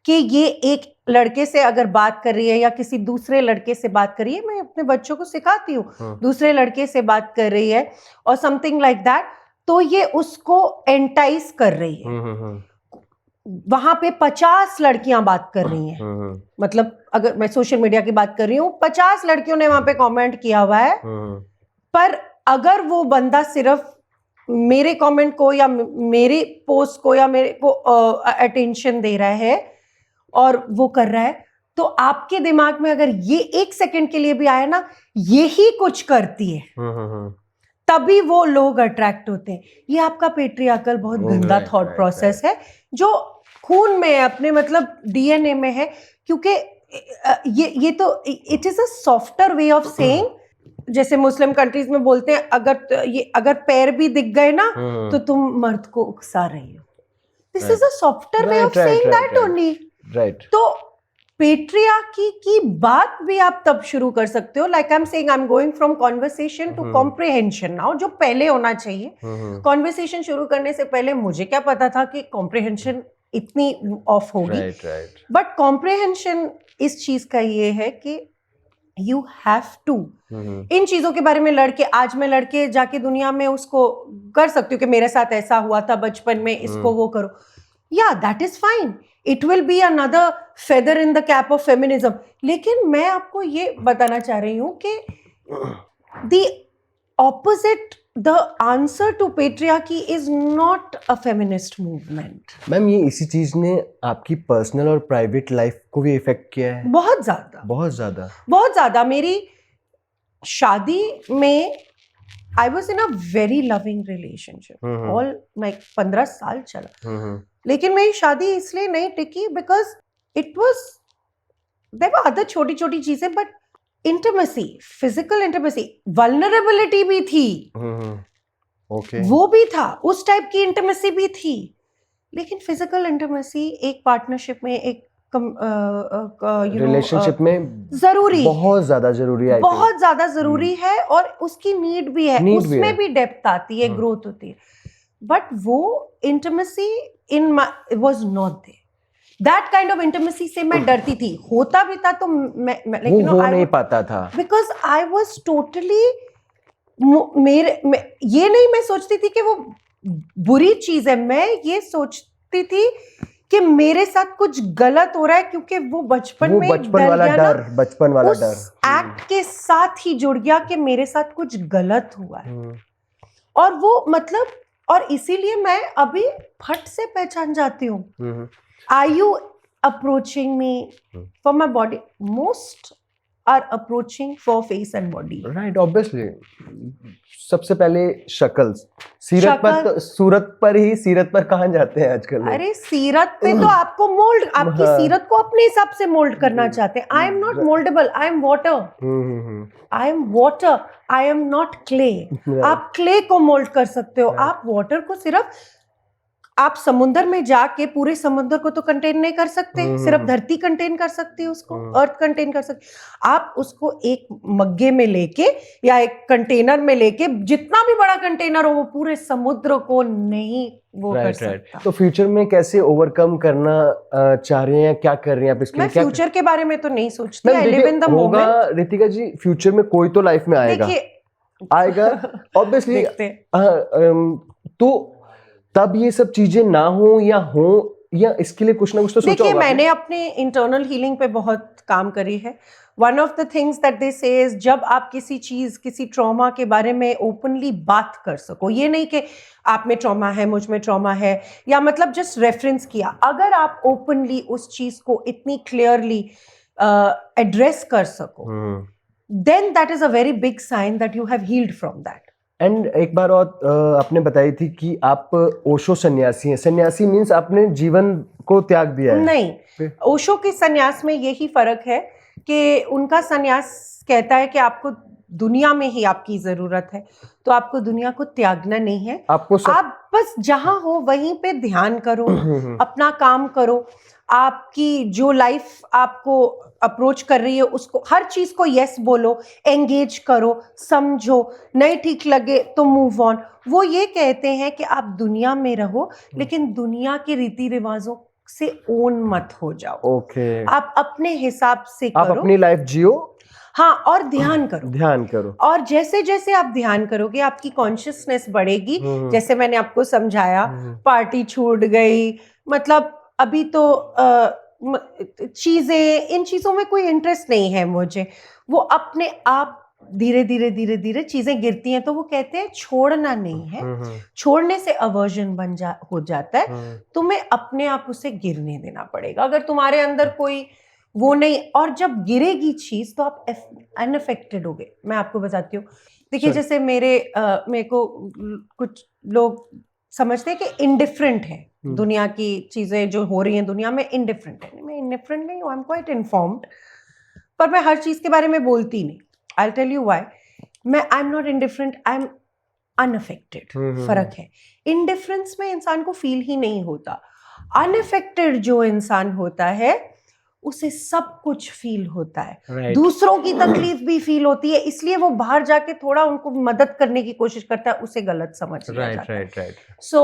कि ये एक लड़के से अगर बात कर रही है या किसी दूसरे लड़के से बात कर रही है, मैं अपने बच्चों को सिखाती हूँ, दूसरे लड़के से बात कर रही है और समथिंग लाइक दैट, तो ये उसको एंटाइज कर रही है. वहां पे 50 लड़कियां बात कर रही हैं, मतलब अगर मैं सोशल मीडिया की बात कर रही हूँ, 50 लड़कियों ने वहां पे कमेंट किया हुआ है, पर अगर वो बंदा सिर्फ मेरे कमेंट को या मेरे पोस्ट को या मेरे को अटेंशन दे रहा है और वो कर रहा है, तो आपके दिमाग में अगर ये एक सेकंड के लिए भी आया ना, यही कुछ करती है, तभी वो लोग अट्रैक्ट होते हैं. ये आपका पेट्रियार्कल बहुत गंदा थॉट प्रोसेस है, जो खून में है, अपने मतलब डीएनए में है. क्योंकि ये तो it is a softer way of saying, जैसे मुस्लिम कंट्रीज में बोलते हैं, अगर पैर भी दिख गए ना, तो तुम मर्द को उकसा रही हो. This is a softer way of saying that only. Right. तो पेट्रियार्की की बात भी आप तब शुरू कर सकते हो. Like I am saying, I am going from conversation to comprehension now, जो पहले होना चाहिए. कॉन्वर्सेशन शुरू करने से पहले मुझे क्या पता था कि कॉम्प्रिहेंशन इतनी ऑफ होगी. बट कॉम्प्रिहेंशन इस चीज का ये है कि यू हैव टू इन चीजों के बारे में आज मैं लड़के जाके दुनिया में उसको कर सकती हूँ कि मेरे साथ ऐसा हुआ था बचपन में, इसको वो करो. या that is fine, it will be another feather in the cap of feminism. लेकिन मैं आपको ये बताना चाह रही हूँ कि the opposite, the answer to patriarchy is not a feminist movement. Ma'am, ये इसी चीज ने आपकी पर्सनल और प्राइवेट लाइफ को भी इफेक्ट किया है? बहुत ज्यादा. मेरी शादी में I was in a very loving relationship. All like 15 साल चला. लेकिन मेरी शादी इसलिए नहीं टिकी because there were other छोटी छोटी चीजें, but intimacy, physical intimacy, vulnerability भी थी. Okay. वो भी था, उस टाइप की इंटिमेसी भी थी. लेकिन फिजिकल इंटिमेसी एक पार्टनरशिप में, एक रिलेशनशिप में जरूरी, बहुत ज्यादा जरूरी है, बहुत ज्यादा जरूरी है, और उसकी नीड भी है, उसमें भी डेप्थ आती है, ग्रोथ होती है. बट वो intimacy in my it was not there. That kind of intimacy से मैं डरती थी. होता भी था तो मैं like वो you know हो I नहीं would, पाता था. because I was totally ये नहीं मैं सोचती थी कि वो बुरी चीज है. मैं ये सोचती थी कि मेरे साथ कुछ गलत हो रहा है क्योंकि वो बचपन में बचपन वाला गया ना, डर, बचपन वाला उस डर एक्ट के साथ ही जुड़ गया कि मेरे साथ कुछ गलत हुआ है. और वो मतलब और इसीलिए मैं अभी फट से पहचान जाती हूँ. Are you approaching me for my body? Most are approaching for face and body. Right, obviously. सबसे पहले शक्ल्स. सीरत पर तो, सूरत पर ही, सीरत पर कहाँ जाते हैं आजकल लोग? अरे सीरत पे तो आपको मोल्ड, आपकी सीरत को अपने हिसाब से मोल्ड करना चाहते हैं. आई am not mouldable, I am water. I am water, I am not clay. आप क्ले को मोल्ड कर सकते हो. आप वाटर को सिर्फ आप समुद्र में जाके पूरे समुद्र को तो कंटेन नहीं कर सकते. सिर्फ धरती कंटेन कर सकती है उसको, अर्थ कंटेन कर सकती. आप उसको एक मग्गे में लेके या एक कंटेनर में लेके, जितना भी बड़ा कंटेनर हो, वो पूरे समुद्र को नहीं वो कर सकता. तो फ्यूचर में कैसे ओवरकम करना चाह रहे हैं, क्या कर रहे हैं आप इसके लिए? मैं फ्यूचर के बारे में तो नहीं सोचती. I live in the moment. Ritika ji, future में कोई तो लाइफ में आएगा, आएगा ऑब्वियसली. तो तब ये सब चीजें ना हो या इसके लिए कुछ ना कुछ तो सोचा होगा. देखिए, मैंने अपने इंटरनल हीलिंग पे बहुत काम करी है. One of the things that they से इज, जब आप किसी चीज, किसी ट्रॉमा के बारे में ओपनली बात कर सको, ये नहीं कि आप में ट्रॉमा है, मुझ में ट्रॉमा है, या मतलब जस्ट रेफरेंस किया. अगर आप ओपनली उस चीज को इतनी क्लियरली एड्रेस कर सको, then that is a very big sign that you have healed from that. And एक बार और आपने बताई थी कि आप ओशो सन्यासी हैं. सन्यासी मीन्स आपने जीवन को त्याग दिया है? नहीं, ओशो के सन्यास में यही फर्क है कि उनका सन्यास कहता है कि आपको दुनिया में ही आपकी जरूरत है, तो आपको दुनिया को त्यागना नहीं है. आप बस जहां हो वहीं पे ध्यान करो, अपना काम करो. आपकी जो लाइफ आपको अप्रोच कर रही है उसको, हर चीज को यस बोलो, एंगेज करो, समझो. नहीं ठीक लगे तो मूव ऑन. वो ये कहते हैं कि आप दुनिया में रहो, लेकिन दुनिया के रीति रिवाजों से ओन मत हो जाओ. ओके. आप अपने हिसाब से करो, आप अपनी लाइफ जियो. हाँ, और ध्यान करो, ध्यान करो. और जैसे जैसे आप ध्यान करोगे आपकी कॉन्शियसनेस बढ़ेगी. जैसे मैंने आपको समझाया, पार्टी छूट गई, मतलब अभी तो चीजें, इन चीजों में कोई इंटरेस्ट नहीं है मुझे. वो अपने आप धीरे धीरे धीरे धीरे चीजें गिरती हैं. तो वो कहते हैं छोड़ना नहीं है, छोड़ने से अवर्जन हो जाता है. तुम्हें अपने आप उसे गिरने देना पड़ेगा. अगर तुम्हारे अंदर कोई वो नहीं, और जब गिरेगी चीज तो आप अनअफेक्टेड होगे. मैं आपको बताती हूँ. देखिए, जैसे मेरे को कुछ लोग समझते हैं कि इंडिफरेंट है, दुनिया की चीजें जो हो रही हैं दुनिया में इंडिफरेंट है. मैं इंडिफरेंट नहीं हूँ, आई एम क्वाइट इन्फॉर्म्ड, पर मैं हर चीज के बारे में बोलती नहीं. I tell you why. I am not indifferent, I am unaffected. फर्क है. इंडिफरेंस में इंसान को फील ही नहीं होता. अनअफेक्टेड जो इंसान होता है उसे सब कुछ फील होता है. दूसरों की तकलीफ भी फील होती है, इसलिए वो बाहर जाके थोड़ा उनको मदद करने की कोशिश करता है, उसे गलत समझ लिया जाता है. सो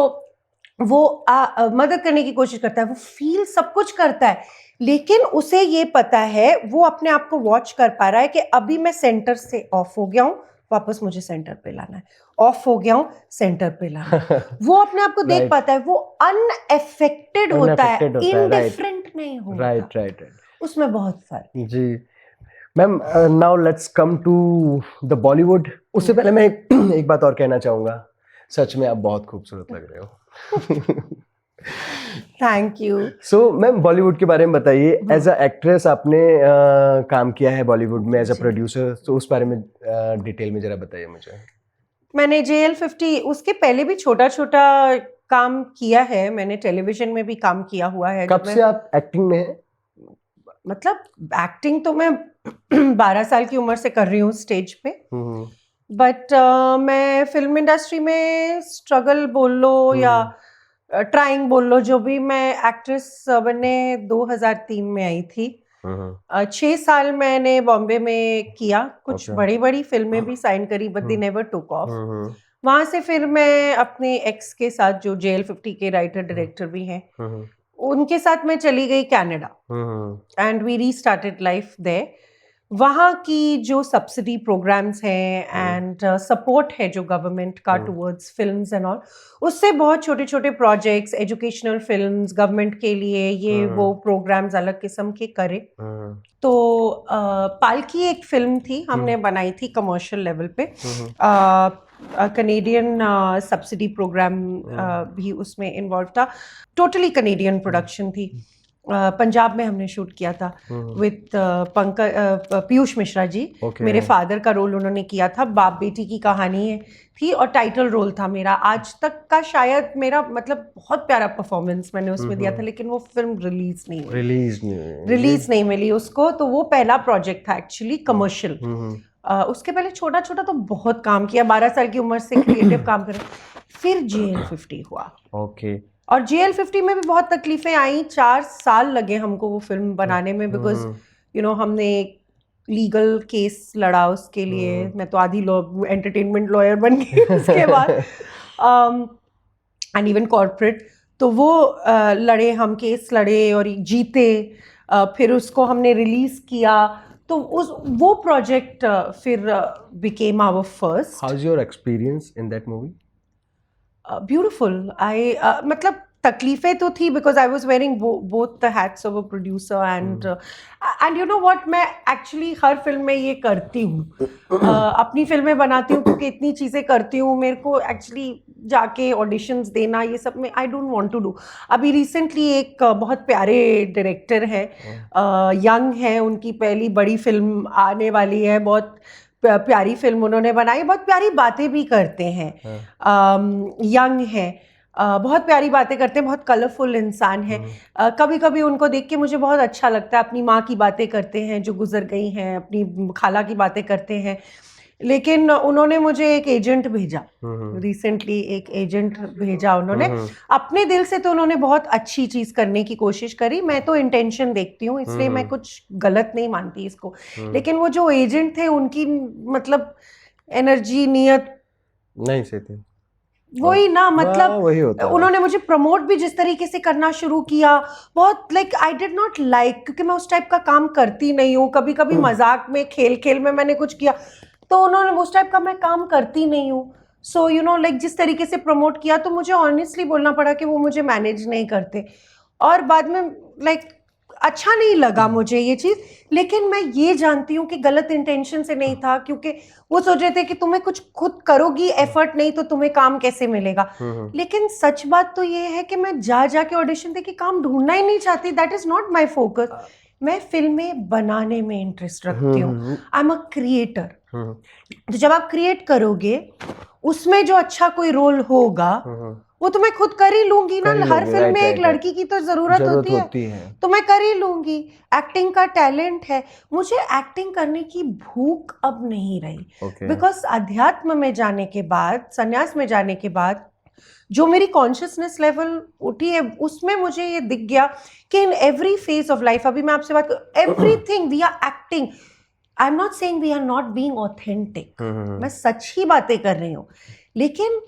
वो मदद करने की कोशिश करता है, वो फील सब कुछ करता है, लेकिन उसे ये पता है, वो अपने आप को वॉच कर पा रहा है कि अभी मैं सेंटर से ऑफ हो गया हूँ, वापस मुझे सेंटर पे लाना है. ऑफ हो गया हूँ, सेंटर पे लाना है. वो अपने आप को देख पाता है. वो अनअफेक्टेड होता है, इंडिफरेंट नहीं होता. राइट. उसमें बहुत फर्क जी. Ma'am, now let's come to the Bollywood. उससे पहले मैं एक बात और कहना चाहूंगा. सच में आप बहुत खूबसूरत लग रहे हो. Thank you. So ma'am, Bollywood के बारे में बताइए. एज अ एक्ट्रेस आपने काम किया है बॉलीवुड में, एज अ प्रोड्यूसर, तो उस बारे में डिटेल में जरा बताइए मुझे. मैंने JL50, उसके पहले भी छोटा छोटा काम किया है. मैंने टेलीविजन में भी काम किया हुआ है. कब से आप एक्टिंग में हैं? मतलब एक्टिंग तो मैं 12 साल की उम्र से कर रही हूँ स्टेज पे. बट मैं फिल्म इंडस्ट्री में स्ट्रगल बोल लो या ट्राइंग बोल लो, जो भी, मैं एक्ट्रेस बनने 2003 में आई थी. 6 साल मैंने बॉम्बे में किया. कुछ बड़ी बड़ी फिल्में भी साइन करी, but they never took off. वहाँ से फिर मैं अपने एक्स के साथ, जो JL50 के राइटर डायरेक्टर भी हैं, उनके साथ मैं चली गई Canada, and we restarted life there. वहाँ की जो सब्सिडी प्रोग्राम्स हैं एंड सपोर्ट है जो गवर्नमेंट का टुवर्ड्स फिल्म्स एंड ऑल, उससे बहुत छोटे छोटे प्रोजेक्ट्स, एजुकेशनल फिल्म्स गवर्नमेंट के लिए, ये वो प्रोग्राम्स अलग किस्म के करे। तो पालकी एक फिल्म थी, हमने बनाई थी कमर्शियल लेवल पे, कनेडियन सब्सिडी प्रोग्राम भी उसमें इन्वॉल्व था, टोटली कनेडियन प्रोडक्शन थी। पंजाब में हमने शूट किया था विद पीयूष मिश्रा जी। मेरे फादर का रोल उन्होंने किया था, बाप बेटी की कहानी थी और टाइटल रोल था मेरा। आज तक का शायद मेरा मतलब बहुत प्यारा परफॉर्मेंस मैंने उसमें दिया था, लेकिन वो फिल्म रिलीज नहीं मिली उसको। तो वो पहला प्रोजेक्ट था एक्चुअली कमर्शियल। उसके पहले छोटा छोटा तो बहुत काम किया, 12 साल की उम्र से क्रिएटिव काम कर। फिर JL50 हुआ। ओके। और JL50 में भी बहुत तकलीफें आई, 4 साल लगे हमको वो फिल्म बनाने में, बिकॉज यू नो हमने लीगल केस लड़ा उसके लिए। मैं तो आधी एंटरटेनमेंट लॉयर बन गई उसके बाद, एंड इवन कॉर्पोरेट। तो वो लड़े, हम केस लड़े और जीते। फिर उसको हमने रिलीज किया। तो वो प्रोजेक्ट फिर became our first. How is your experience in that movie? Beautiful. मतलब तकलीफें तो थी, because I was wearing both the hats of a producer and you know what, मैं एक्चुअली हर फिल्म में ये करती हूँ। अपनी फिल्में बनाती हूँ क्योंकि इतनी चीज़ें करती हूँ, मेरे को एक्चुअली जाके ऑडिशंस देना ये सब में I don't want to do. अभी रिसेंटली एक बहुत प्यारे डायरेक्टर है, यंग है, उनकी पहली बड़ी फिल्म आने वाली है, बहुत प्यारी फिल्म उन्होंने बनाई, बहुत प्यारी बातें भी करते हैं। यंग है, बहुत प्यारी बातें करते हैं, बहुत कलरफुल इंसान है। कभी कभी उनको देख के मुझे बहुत अच्छा लगता है। अपनी माँ की बातें करते हैं जो गुजर गई हैं, अपनी खाला की बातें करते हैं। लेकिन उन्होंने मुझे एक एजेंट भेजा, रिसेंटली एक एजेंट भेजा उन्होंने। अपने दिल से तो उन्होंने बहुत अच्छी चीज करने की कोशिश करी, मैं तो इंटेंशन देखती हूँ, इसलिए मैं कुछ गलत नहीं मानती इसको। लेकिन वो जो एजेंट थे, उनकी मतलब एनर्जी, नियत नहीं सही थी। वही ना, मतलब वही होता है। उन्होंने मुझे प्रमोट भी जिस तरीके से करना शुरू किया, बहुत like I did not like, क्योंकि मैं उस टाइप का काम करती नहीं हूँ। कभी कभी मजाक में, खेल खेल में मैंने कुछ किया, तो उन्होंने उस टाइप का मैं काम करती नहीं हूँ। सो यू नो लाइक जिस तरीके से प्रमोट किया, तो मुझे ऑनेस्टली बोलना पड़ा कि वो मुझे मैनेज नहीं करते। और बाद में लाइक अच्छा नहीं लगा मुझे ये चीज़। लेकिन मैं ये जानती हूँ कि गलत इंटेंशन से नहीं था, क्योंकि वो सोच रहे थे कि तुम्हें कुछ खुद करोगी, एफर्ट नहीं तो तुम्हें काम कैसे मिलेगा। लेकिन सच बात तो ये है कि मैं जाके ऑडिशन दे के काम ढूंढना ही नहीं चाहती। That is not my focus. मैं फिल्में बनाने में इंटरेस्ट रखती हूँ। I am a creator. तो जब आप क्रिएट करोगे, उसमें जो अच्छा कोई रोल होगा वो तो मैं खुद कर ही लूंगी ना। हर फिल्म में एक लड़की की तो जरूरत होती है, तो मैं कर ही लूंगी। एक्टिंग का टैलेंट है मुझे, एक्टिंग करने की भूख अब नहीं रही। बिकॉज अध्यात्म में जाने के बाद, संन्यास में जाने के बाद जो मेरी कॉन्शियसनेस लेवल उठी है, उसमें मुझे ये दिख गया कि in every phase of life, अभी मैं आपसे बात करूं, everything we are acting. I am not saying we are not being authentic, मैं सच ही बातें कर रही हूँ। लेकिन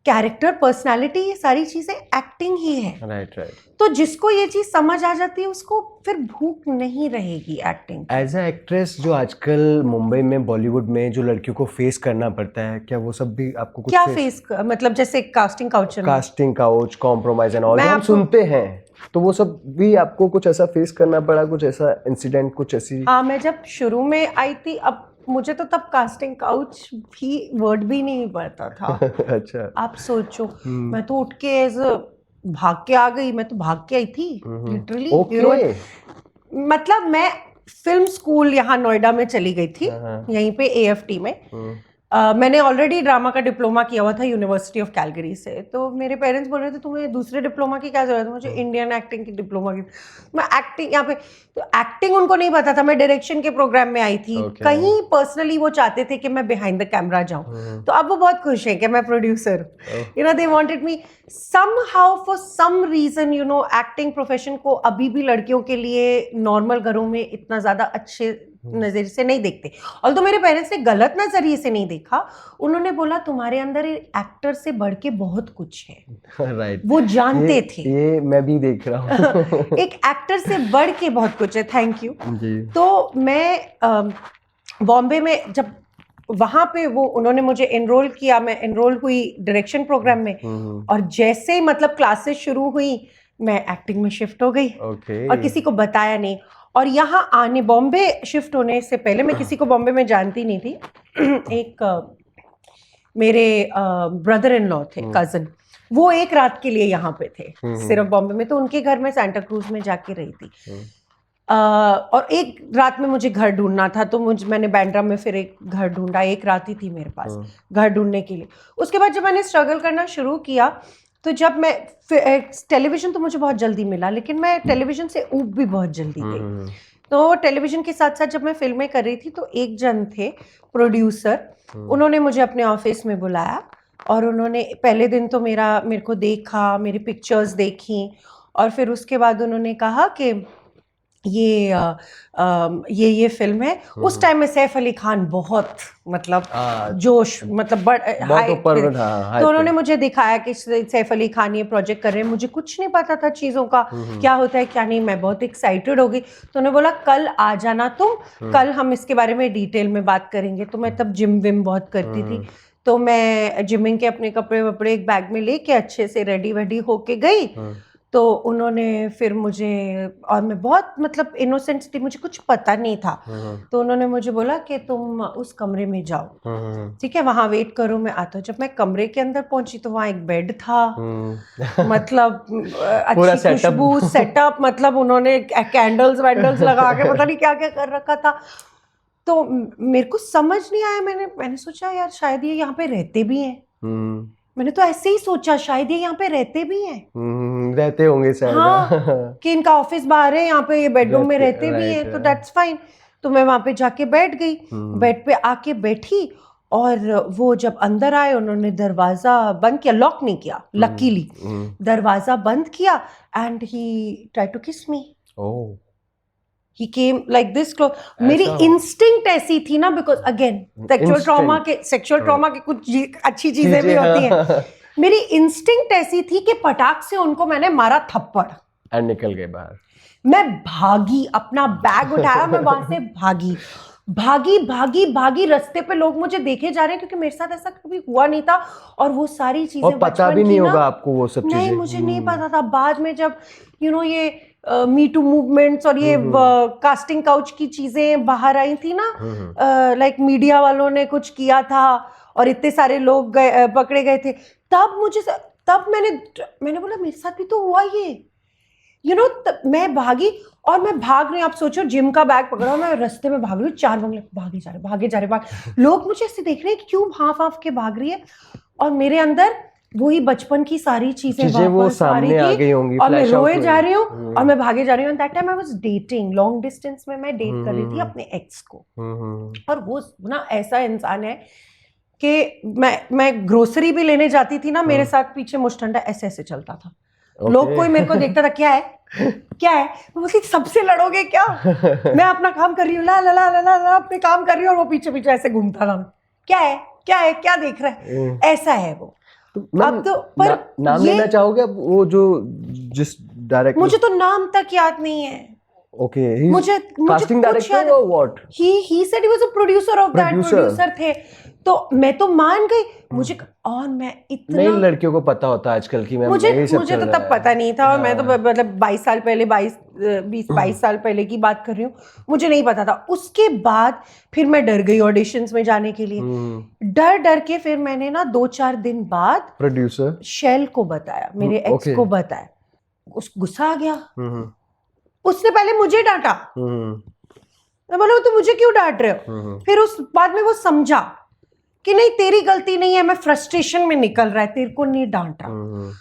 कैरेक्टर, पर्सनालिटी, ये सारी चीजें एक्टिंग ही है। राइट। तो जिसको ये चीज समझ आ जाती है, उसको फिर भूख नहीं रहेगी एक्टिंग। एज अ एक्ट्रेस, जो आजकल मुंबई में, बॉलीवुड में जो लड़कियों को फेस करना पड़ता है, क्या वो सब भी आपको कुछ क्या फेस मतलब जैसे casting couch, compromise and all जो हम सुनते हैं, तो वो सब भी आपको कुछ ऐसा फेस करना पड़ा, कुछ ऐसा इंसिडेंट, कुछ ऐसी? हाँ, मैं जब शुरू में आई थी, अब मुझे तो तब कास्टिंग काउच भी वर्ड भी नहीं पड़ता था। अच्छा। आप सोचो, मैं तो उठ के भाग के आ गई, मैं तो भाग के आई थी लिटरली। मतलब मैं फिल्म स्कूल यहाँ नोएडा में चली गई थी, यहीं पे AFT में। मैंने ऑलरेडी ड्रामा का डिप्लोमा किया हुआ था यूनिवर्सिटी ऑफ कैलगरी से। तो मेरे पेरेंट्स बोल रहे थे तुम्हें दूसरे डिप्लोमा की क्या जरूरत है, मुझे इंडियन एक्टिंग की डिप्लोमा की। मैं एक्टिंग यहाँ पे, तो एक्टिंग उनको नहीं पता था। मैं डायरेक्शन के प्रोग्राम में आई थी। कहीं पर्सनली वो चाहते थे कि मैं बिहाइंड द कैमरा जाऊं, तो अब वो बहुत खुश हैं कि मैं प्रोड्यूसर हूँ। You know, they wanted me somehow, for some reason. You know, acting profession को अभी भी लड़कियों के लिए नॉर्मल घरों में इतना ज्यादा अच्छे नजरिए से नहीं देखते। और तो मेरे पेरेंट्स ने गलत नजरिए से नहीं देखा, उन्होंने बोला तुम्हारे अंदर एक्टर से बढ़ के बहुत कुछ है। राइट, वो जानते थे। ये मैं भी देख रहा हूँ। एक एक्टर से बढ़ के बहुत कुछ है। Thank you. जी। तो मैं बॉम्बे में जब वहां पे वो उन्होंने मुझे एनरोल किया, मैं एनरोल हुई डायरेक्शन प्रोग्राम में, और जैसे ही मतलब क्लासेस शुरू हुई मैं एक्टिंग में शिफ्ट हो गई। ओके। और किसी को बताया नहीं। और यहाँ आने बॉम्बे शिफ्ट होने से पहले मैं किसी को बॉम्बे में जानती नहीं थी। एक मेरे ब्रदर इन लॉ थे, कजन, वो एक रात के लिए यहाँ पे थे सिर्फ बॉम्बे में, तो उनके घर में सांता क्रूज में जाके रही थी। और एक रात में मुझे घर ढूंढना था, तो मैंने बैंड्रा में फिर एक घर ढूंढा। एक रात ही थी मेरे पास घर ढूंढने के लिए। उसके बाद जब मैंने स्ट्रगल करना शुरू किया, तो जब मैं टेलीविजन तो मुझे बहुत जल्दी मिला, लेकिन मैं टेलीविजन से ऊब भी बहुत जल्दी गई। तो टेलीविजन के साथ साथ जब मैं फिल्में कर रही थी, तो एक जन थे प्रोड्यूसर, उन्होंने मुझे अपने ऑफिस में बुलाया, और उन्होंने पहले दिन तो मेरे को देखा, मेरी पिक्चर्स देखी, और फिर उसके बाद उन्होंने कहा कि ये फिल्म है। उस टाइम में सैफ अली खान बहुत मतलब जोश, मतलब बहुत ऊपर था। तो उन्होंने मुझे दिखाया कि सैफ अली खान ये प्रोजेक्ट कर रहे हैं। मुझे कुछ नहीं पता था चीज़ों का, क्या होता है क्या नहीं। मैं बहुत एक्साइटेड हो गई। तो उन्होंने बोला कल आ जाना तुम, कल हम इसके बारे में डिटेल में बात करेंगे। तो मैं तब जिम विम बहुत करती थी, तो मैं जिमिंग के अपने कपड़े वपड़े एक बैग में लेके अच्छे से रेडी वेडी होके गई। तो उन्होंने फिर मुझे, और मैं बहुत मतलब इनोसेंट थी, मुझे कुछ पता नहीं था, तो उन्होंने मुझे बोला कि तुम उस कमरे में जाओ, ठीक है, वहां वेट करो, मैं आता हूँ। जब मैं कमरे के अंदर पहुंची तो वहाँ एक बेड था, मतलब अच्छी खुशबू, सेटअप, मतलब उन्होंने कैंडल्स वैंडल्स लगा के पता नहीं क्या क्या कर रखा था। तो मेरे को समझ नहीं आया। मैंने सोचा यार शायद ये यहाँ पे रहते भी हैं। मैंने तो ऐसे ही सोचा शायद ये यहाँ पे रहते भी हैं। रहते होंगे शायद। हाँ, कि इनका ऑफिस बाहर है, यहाँ पे ये बेडरूम में रहते भी हैं, तो दैट्स फाइन। तो मैं वहां पे जाके बैठ गई, बेड पे आके बैठी, और वो जब अंदर आए उन्होंने दरवाजा बंद किया, लॉक नहीं किया, लकीली दरवाजा बंद किया, एंड ही ट्राई टू किस मी। He came like this close. मेरी इंस्टिंक्ट ऐसी थी ना, बिकॉज अगेन सेक्सुअल ट्रॉमा के कुछ अच्छी चीजें भी होती हैं। मेरी इंस्टिंक्ट ऐसी थी कि पटाख से उनको मैंने मारा थप्पड़ और निकल गए बाहर। मैं भागी, अपना बैग उठाया, मैं वहां से भागी भागी भागी भागी। रास्ते पे लोग मुझे देखे जा रहे हैं, क्योंकि मेरे साथ ऐसा कभी हुआ नहीं था, और वो सारी चीजें और पता भी नहीं होगा आपको वो सब चीजें। नहीं, मुझे नहीं पता था। बाद में जब ये मी टू मूवमेंट्स और ये कास्टिंग काउच की चीजें बाहर आई थी ना, लाइक मीडिया वालों ने कुछ किया था और इतने सारे लोग पकड़े गए थे, तब मैंने बोला मेरे साथ भी तो हुआ ये, मैं भागी, और मैं भाग रही हूँ। आप सोचो, जिम का बैग पकड़ा, मैं रास्ते में भाग रही हूँ, 4 बंगले भागे जा रहे। लोग मुझे ऐसे देख रहे हैं कि क्यों हाफ के भाग रही है, और मेरे अंदर वही बचपन की सारी चीजें वो सामने आ गई होंगी, और मैं रोए जा रही हूँ और मैं भागे जा रही हूँ। That time I was dating, long distance में मैं डेट कर रही थी अपने एक्स को, और वो ना ऐसा इंसान है कि मैं ग्रोसरी भी लेने जाती थी ना, मेरे साथ पीछे मुश्तंडा ऐसे ऐसे चलता था। लोग कोई मेरे को देखता था, क्या है, बोलती सबसे लड़ोगे क्या? मैं अपना काम कर रही हूँ, ला ला ला ला ला अपने काम कर रही हूँ, और वो पीछे पीछे ऐसे घूमता था। क्या है, क्या देख रहा है? ऐसा है वो। अब तो पर नाम लेना चाहोगे अब वो जो जिस डायरेक्टर? मुझे तो नाम तक याद नहीं है। ओके, मुझे कास्टिंग डायरेक्टर और what? He said he was a producer of that, producer थे। तो मैं तो मान गई। मुझे, और मैं इतना, नहीं लड़कियों को पता होता है आजकल की, मुझे तो तब पता नहीं था, और मैं तो मतलब 22 साल पहले 22 साल पहले की बात कर रही हूँ, मुझे नहीं पता था। उसके बाद फिर मैं डर गई ऑडिशंस में जाने के लिए। डर के फिर मैंने ना 2-4 दिन बाद प्रोड्यूसर शैल को बताया, मेरे एक्स को बताया। उस गुस्सा आ गया, उसने पहले मुझे डांटा। मैं बोला तो मुझे क्यों डांट रहे हो? फिर उस बाद में वो समझा कि नहीं, तेरी गलती नहीं है, मैं फ्रस्ट्रेशन में निकल रहा है, तेरे को नहीं डांट रहा,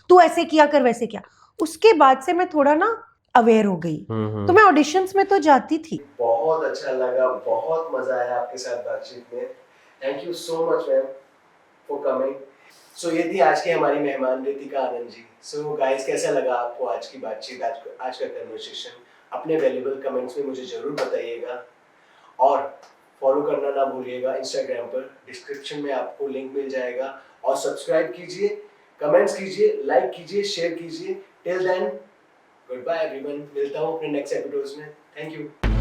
तू ऐसे किया कर, वैसे किया। उसके बाद से मैं थोड़ा ना अवेयर हो गई, तो मैं ऑडिशंस में तो जाती थी। बहुत अच्छा लगा, बहुत मजा आया आपके साथ बातचीत में। Thank you so much ma'am for coming. So ये थी आज की हमारी मेहमान रितिका आनंद जी। सो गाइस, कैसा लगा आपको आज की बातचीत, आज का कन्वर्सेशन? अपने वैल्यूएबल कमेंट्स में मुझे जरूर बताइएगा। और फॉलो करना ना भूलिएगा इंस्टाग्राम पर, डिस्क्रिप्शन में आपको लिंक मिल जाएगा। और सब्सक्राइब कीजिए, कमेंट्स कीजिए, लाइक कीजिए, शेयर कीजिए। Till then good bye everyone, मिलता हूँ अपने नेक्स्ट एपिसोड्स में। Thank you.